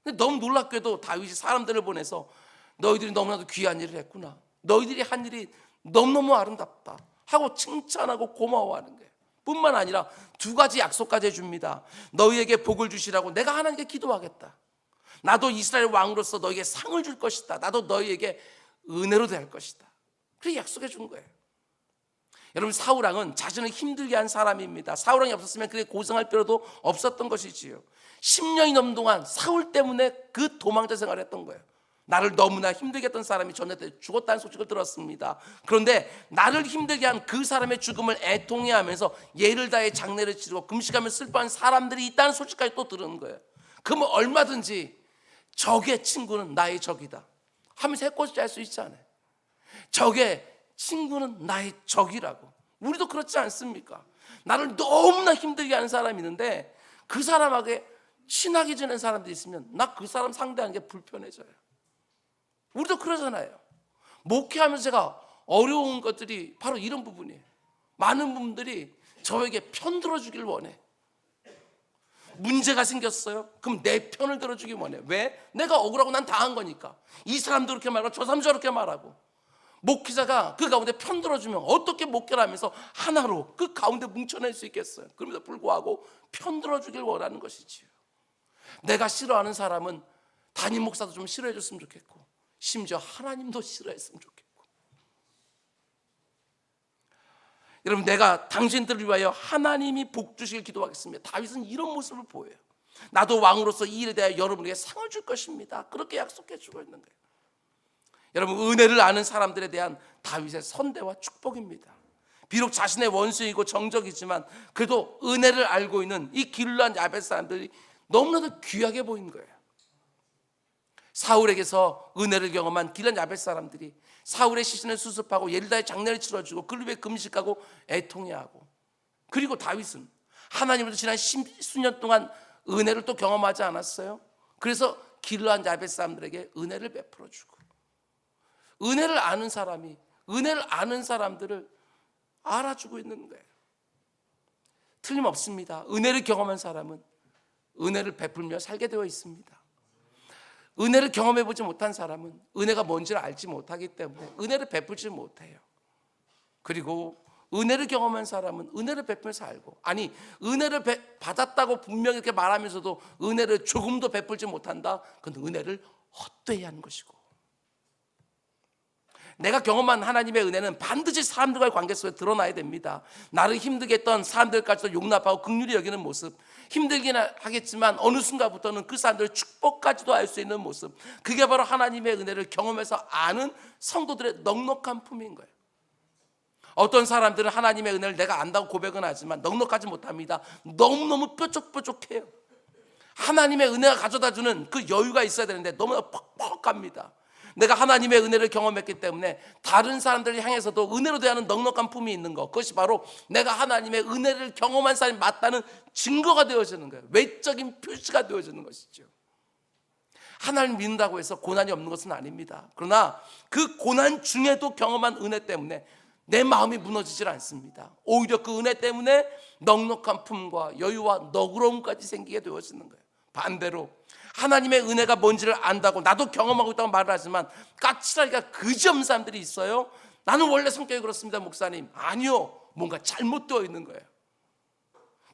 근데 너무 놀랍게도 다윗이 사람들을 보내서 너희들이 너무나도 귀한 일을 했구나, 너희들이 한 일이 너무너무 아름답다, 하고 칭찬하고 고마워하는 거예요. 뿐만 아니라 두 가지 약속까지 해줍니다. 너희에게 복을 주시라고 내가 하나님께 기도하겠다. 나도 이스라엘 왕으로서 너희에게 상을 줄 것이다. 나도 너희에게 은혜로 대할 것이다. 그렇게 약속해 준 거예요. 여러분, 사울왕은 자신을 힘들게 한 사람입니다. 사울왕이 없었으면 그게 고생할 필요도 없었던 것이지요. 10년이 넘는 동안 사울 때문에 그 도망자 생활을 했던 거예요. 나를 너무나 힘들게 했던 사람이 전에 죽었다는 소식을 들었습니다. 그런데 나를 힘들게 한 그 사람의 죽음을 애통해하면서 예를 다해 장례를 치르고 금식하며 슬퍼하는 사람들이 있다는 소식까지 또 들은 거예요. 그러면 얼마든지 적의 친구는 나의 적이다 하면서 해코지 할 수 있잖아요. 적의 친구는 나의 적이라고. 우리도 그렇지 않습니까? 나를 너무나 힘들게 하는 사람이 있는데 그 사람에게 친하게 지낸 사람들이 있으면 나 그 사람 상대하는 게 불편해져요. 우리도 그러잖아요. 목회하면서 제가 어려운 것들이 바로 이런 부분이에요. 많은 분들이 저에게 편 들어주길 원해. 문제가 생겼어요? 그럼 내 편을 들어주길 원해. 왜? 내가 억울하고 난 당한 거니까. 이 사람도 그렇게 말하고 저 사람도 저렇게 말하고. 목회자가 그 가운데 편 들어주면 어떻게 목회를 하면서 하나로 그 가운데 뭉쳐낼 수 있겠어요? 그럼에도 불구하고 편 들어주길 원하는 것이지요. 내가 싫어하는 사람은 담임 목사도 좀 싫어해 줬으면 좋겠고, 심지어 하나님도 싫어했으면 좋겠고. 여러분, 내가 당신들을 위하여 하나님이 복 주시길 기도하겠습니다. 다윗은 이런 모습을 보여요. 나도 왕으로서 이 일에 대하여 여러분에게 상을 줄 것입니다. 그렇게 약속해 주고 있는 거예요. 여러분, 은혜를 아는 사람들에 대한 다윗의 선대와 축복입니다. 비록 자신의 원수이고 정적이지만 그래도 은혜를 알고 있는 이 길르앗 야벳 사람들이 너무나도 귀하게 보인 거예요. 사울에게서 은혜를 경험한 길르앗 야벳 사람들이 사울의 시신을 수습하고 예리다의 장례를 치러주고 그를 위해 금식하고 애통해하고, 그리고 다윗은 하나님으로부터 지난 수년 동안 은혜를 또 경험하지 않았어요? 그래서 길르앗 야벳 사람들에게 은혜를 베풀어주고, 은혜를 아는 사람이 은혜를 아는 사람들을 알아주고 있는 거예요. 틀림없습니다. 은혜를 경험한 사람은 은혜를 베풀며 살게 되어 있습니다. 은혜를 경험해보지 못한 사람은 은혜가 뭔지를 알지 못하기 때문에 은혜를 베풀지 못해요. 그리고 은혜를 경험한 사람은 은혜를 베풀면서 알고, 아니 은혜를 받았다고 분명히 이렇게 말하면서도 은혜를 조금도 베풀지 못한다? 그건 은혜를 헛되이 하는 것이고, 내가 경험한 하나님의 은혜는 반드시 사람들과의 관계 속에 드러나야 됩니다. 나를 힘들게 했던 사람들까지도 용납하고 긍휼히 여기는 모습, 힘들긴 하겠지만 어느 순간부터는 그 사람들의 축복까지도 알 수 있는 모습, 그게 바로 하나님의 은혜를 경험해서 아는 성도들의 넉넉한 품인 거예요. 어떤 사람들은 하나님의 은혜를 내가 안다고 고백은 하지만 넉넉하지 못합니다. 너무너무 뾰족뾰족해요. 하나님의 은혜가 가져다주는 그 여유가 있어야 되는데 너무나 퍽퍽합니다. 내가 하나님의 은혜를 경험했기 때문에 다른 사람들을 향해서도 은혜로 대하는 넉넉한 품이 있는 것, 그것이 바로 내가 하나님의 은혜를 경험한 사람이 맞다는 증거가 되어지는 거예요. 외적인 표시가 되어지는 것이죠. 하나님 믿는다고 해서 고난이 없는 것은 아닙니다. 그러나 그 고난 중에도 경험한 은혜 때문에 내 마음이 무너지질 않습니다. 오히려 그 은혜 때문에 넉넉한 품과 여유와 너그러움까지 생기게 되어지는 거예요. 반대로 하나님의 은혜가 뭔지를 안다고 나도 경험하고 있다고 말을 하지만 까칠하기가 그지없는 사람들이 있어요. 나는 원래 성격이 그렇습니다, 목사님. 아니요, 뭔가 잘못되어 있는 거예요.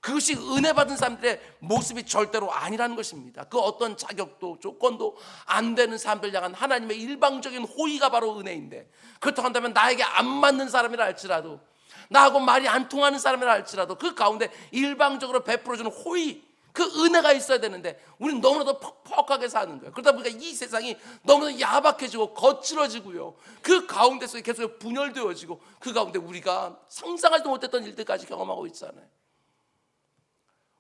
그것이 은혜 받은 사람들의 모습이 절대로 아니라는 것입니다. 그 어떤 자격도 조건도 안 되는 사람들 향한 하나님의 일방적인 호의가 바로 은혜인데, 그렇다고 한다면 나에게 안 맞는 사람이라 할지라도, 나하고 말이 안 통하는 사람이라 할지라도 그 가운데 일방적으로 베풀어주는 호의, 그 은혜가 있어야 되는데 우리는 너무나도 퍽퍽하게 사는 거예요. 그러다 보니까 이 세상이 너무나 야박해지고 거칠어지고요, 그 가운데 속에 계속 분열되어지고 그 가운데 우리가 상상하지도 못했던 일들까지 경험하고 있잖아요.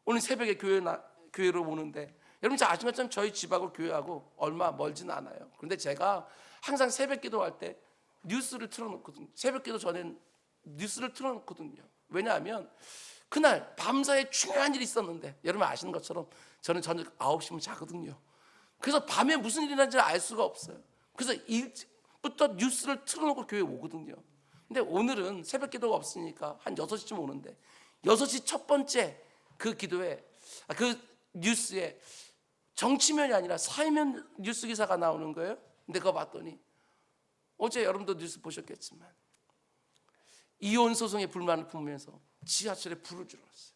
오늘 새벽에 교회로 오는데 여러분 잘 아시는 것처럼 저희 집하고 교회하고 얼마 멀지는 않아요. 그런데 제가 항상 새벽 기도할 때 뉴스를 틀어놓거든요. 새벽 기도 전엔 뉴스를 틀어놓거든요. 왜냐하면 그날 밤사이에 중요한 일이 있었는데, 여러분 아시는 것처럼 저는 저녁 9시면 자거든요. 그래서 밤에 무슨 일이 일어난지 알 수가 없어요. 그래서 일찍부터 뉴스를 틀어놓고 교회에 오거든요. 근데 오늘은 새벽 기도가 없으니까 한 6시쯤 오는데 6시 첫 번째 그 기도에, 그 뉴스에 정치면이 아니라 사회면 뉴스 기사가 나오는 거예요. 근데 그거 봤더니 어제 여러분도 뉴스 보셨겠지만 이혼 소송에 불만을 품으면서 지하철에 불을 질렀어요.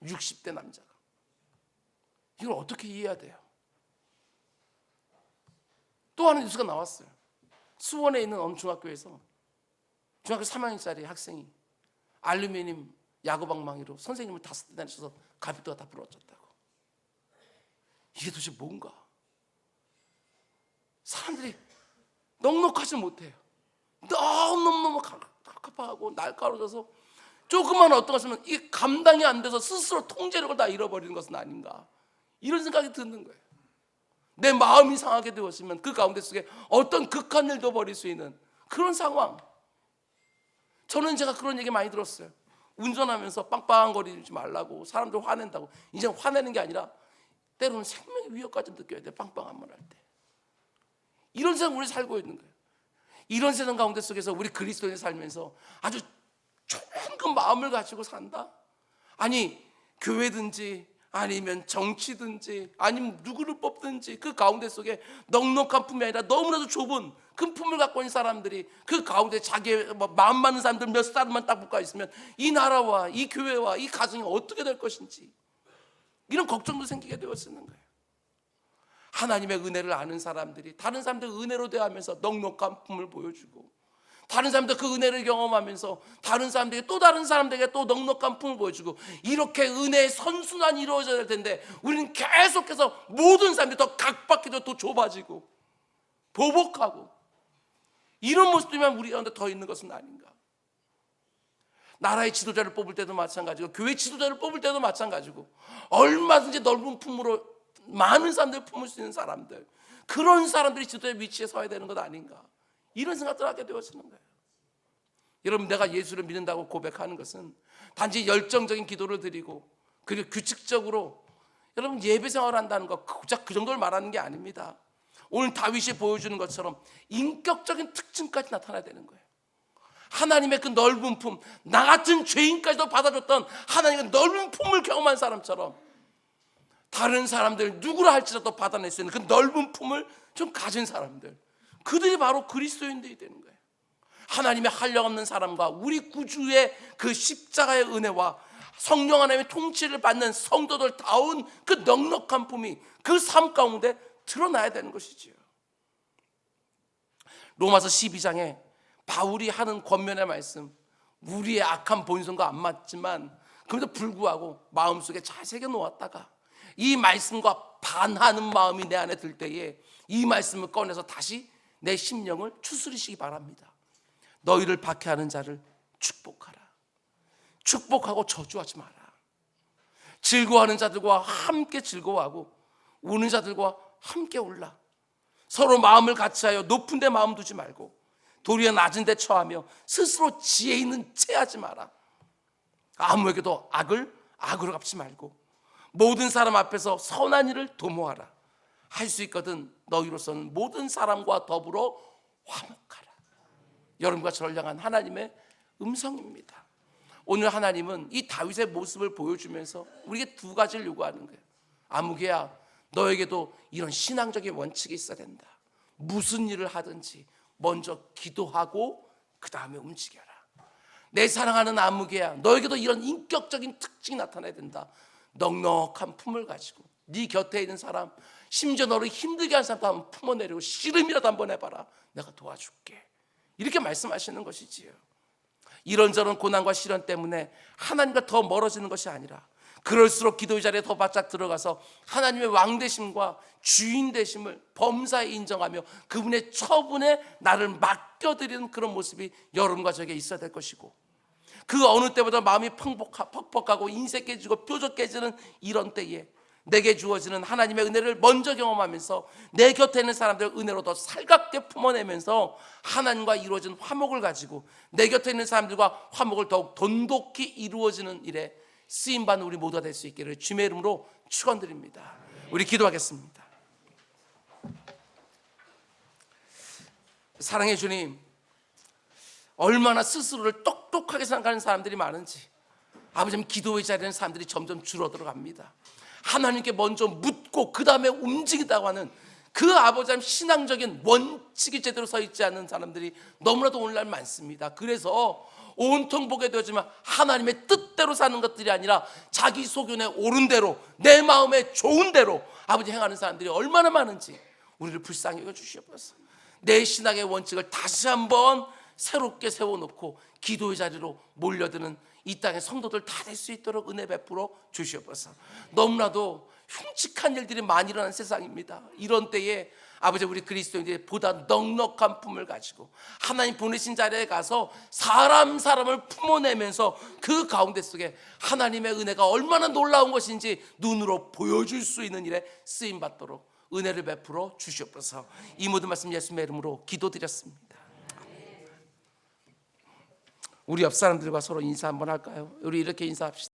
60대 남자가. 이걸 어떻게 이해해야 돼요? 또 하나 뉴스가 나왔어요. 수원에 있는 어느 중학교에서 중학교 3학년짜리 학생이 알루미늄 야구방망이로 선생님을 5대 쳐서 가비뼈가 다 부러졌다고. 이게 도대체 뭔가? 사람들이 넉넉하지 못해요. 너무너무 갑갑하고 날카로워져서 조금만 어떤 것이면 이게 감당이 안 돼서 스스로 통제력을 다 잃어버리는 것은 아닌가, 이런 생각이 드는 거예요. 내 마음이 상하게 되었으면 그 가운데 속에 어떤 극한 일도 벌일 수 있는 그런 상황. 저는 제가 그런 얘기 많이 들었어요. 운전하면서 빵빵거리지 말라고, 사람들 화낸다고. 이제 화내는 게 아니라 때로는 생명의 위협까지 느껴야 돼. 빵빵한 말 할 때. 이런 세상 우리 살고 있는 거예요. 이런 세상 가운데 속에서 우리 그리스도인이 살면서 아주 좋은 그 마음을 가지고 산다? 아니, 교회든지 아니면 정치든지 아니면 누구를 뽑든지 그 가운데 속에 넉넉한 품이 아니라 너무나도 좁은 큰 품을 갖고 있는 사람들이 그 가운데 자기의 마음 많은 사람들 몇 사람만 딱 붙어 있으면 이 나라와 이 교회와 이 가정이 어떻게 될 것인지, 이런 걱정도 생기게 되었는 거예요. 하나님의 은혜를 아는 사람들이 다른 사람들 은혜로 대하면서 넉넉한 품을 보여주고, 다른 사람들 그 은혜를 경험하면서 다른 사람들에게 또 다른 사람들에게 또 넉넉한 품을 보여주고, 이렇게 은혜의 선순환이 이루어져야 될 텐데 우리는 계속해서 모든 사람들이 더 각박해져 더 좁아지고 보복하고, 이런 모습들만 우리 가운데 더 있는 것은 아닌가. 나라의 지도자를 뽑을 때도 마찬가지고 교회 지도자를 뽑을 때도 마찬가지고, 얼마든지 넓은 품으로 많은 사람들을 품을 수 있는 사람들, 그런 사람들이 지도자의 위치에 서야 되는 것 아닌가, 이런 생각들을 하게 되어지는 거예요. 여러분, 내가 예수를 믿는다고 고백하는 것은 단지 열정적인 기도를 드리고 그리고 규칙적으로 여러분 예배 생활을 한다는 것, 고작 그 정도를 말하는 게 아닙니다. 오늘 다윗이 보여주는 것처럼 인격적인 특징까지 나타나야 되는 거예요. 하나님의 그 넓은 품, 나 같은 죄인까지도 받아줬던 하나님의 넓은 품을 경험한 사람처럼 다른 사람들 누구라 할지라도 받아낼 수 있는 그 넓은 품을 좀 가진 사람들, 그들이 바로 그리스도인들이 되는 거예요. 하나님의 한량없는 사람과 우리 구주의 그 십자가의 은혜와 성령 하나님의 통치를 받는 성도들다운 그 넉넉한 품이 그 삶 가운데 드러나야 되는 것이지요. 로마서 12장에 바울이 하는 권면의 말씀, 우리의 악한 본성과 안 맞지만 그럼에도 불구하고 마음속에 잘 새겨놓았다가 이 말씀과 반하는 마음이 내 안에 들 때에 이 말씀을 꺼내서 다시 내 심령을 추스리시기 바랍니다. 너희를 박해하는 자를 축복하라. 축복하고 저주하지 마라. 즐거워하는 자들과 함께 즐거워하고 우는 자들과 함께 울라. 서로 마음을 같이하여 높은 데 마음 두지 말고 도리어 낮은 데 처하며 스스로 지혜 있는 체하지 마라. 아무에게도 악을 악으로 갚지 말고 모든 사람 앞에서 선한 일을 도모하라. 할 수 있거든 너희로서는 모든 사람과 더불어 화목하라. 여러분과 저를 향한 하나님의 음성입니다. 오늘 하나님은 이 다윗의 모습을 보여주면서 우리에게 두 가지를 요구하는 거예요. 아무개야, 너에게도 이런 신앙적인 원칙이 있어야 된다. 무슨 일을 하든지 먼저 기도하고 그 다음에 움직여라. 내 사랑하는 아무개야, 너에게도 이런 인격적인 특징이 나타나야 된다. 넉넉한 품을 가지고 네 곁에 있는 사람, 심지어 너를 힘들게 한 사람도 한번 품어내려고 씨름이라도 한번 해봐라. 내가 도와줄게. 이렇게 말씀하시는 것이지요. 이런저런 고난과 시련 때문에 하나님과 더 멀어지는 것이 아니라 그럴수록 기도의 자리에 더 바짝 들어가서 하나님의 왕되심과 주인되심을 범사에 인정하며 그분의 처분에 나를 맡겨드리는 그런 모습이 여러분과 저에게 있어야 될 것이고, 그 어느 때보다 마음이 퍽퍽하고 인색 깨지고 뾰족 깨지는 이런 때에 내게 주어지는 하나님의 은혜를 먼저 경험하면서 내 곁에 있는 사람들의 은혜로 더 살갑게 품어내면서 하나님과 이루어진 화목을 가지고 내 곁에 있는 사람들과 화목을 더욱 돈독히 이루어지는 일에 쓰임받는 우리 모두가 될 수 있기를 주님의 이름으로 축원드립니다. 우리 기도하겠습니다. 사랑해 주님, 얼마나 스스로를 똑똑하게 생각하는 사람들이 많은지 아버지, 기도의 자리에는 사람들이 점점 줄어들어 갑니다. 하나님께 먼저 묻고 그 다음에 움직이다고 하는 그 아버지 하나님 신앙적인 원칙이 제대로 서 있지 않는 사람들이 너무나도 오늘날 많습니다. 그래서 온통 보게 되었지만 하나님의 뜻대로 사는 것들이 아니라 자기 소견에 옳은 대로, 내 마음에 좋은 대로 아버지 행하는 사람들이 얼마나 많은지 우리를 불쌍히 여겨주시옵소서. 내 신앙의 원칙을 다시 한번 새롭게 세워놓고 기도의 자리로 몰려드는 이 땅의 성도들 다 될 수 있도록 은혜 베풀어 주시옵소서. 너무나도 흉측한 일들이 많이 일어나는 세상입니다. 이런 때에 아버지 우리 그리스도인들이 보다 넉넉한 품을 가지고 하나님 보내신 자리에 가서 사람을 품어내면서 그 가운데 속에 하나님의 은혜가 얼마나 놀라운 것인지 눈으로 보여줄 수 있는 일에 쓰임받도록 은혜를 베풀어 주시옵소서. 이 모든 말씀 예수님의 이름으로 기도드렸습니다. 우리 옆 사람들과 서로 인사 한번 할까요? 우리 이렇게 인사합시다.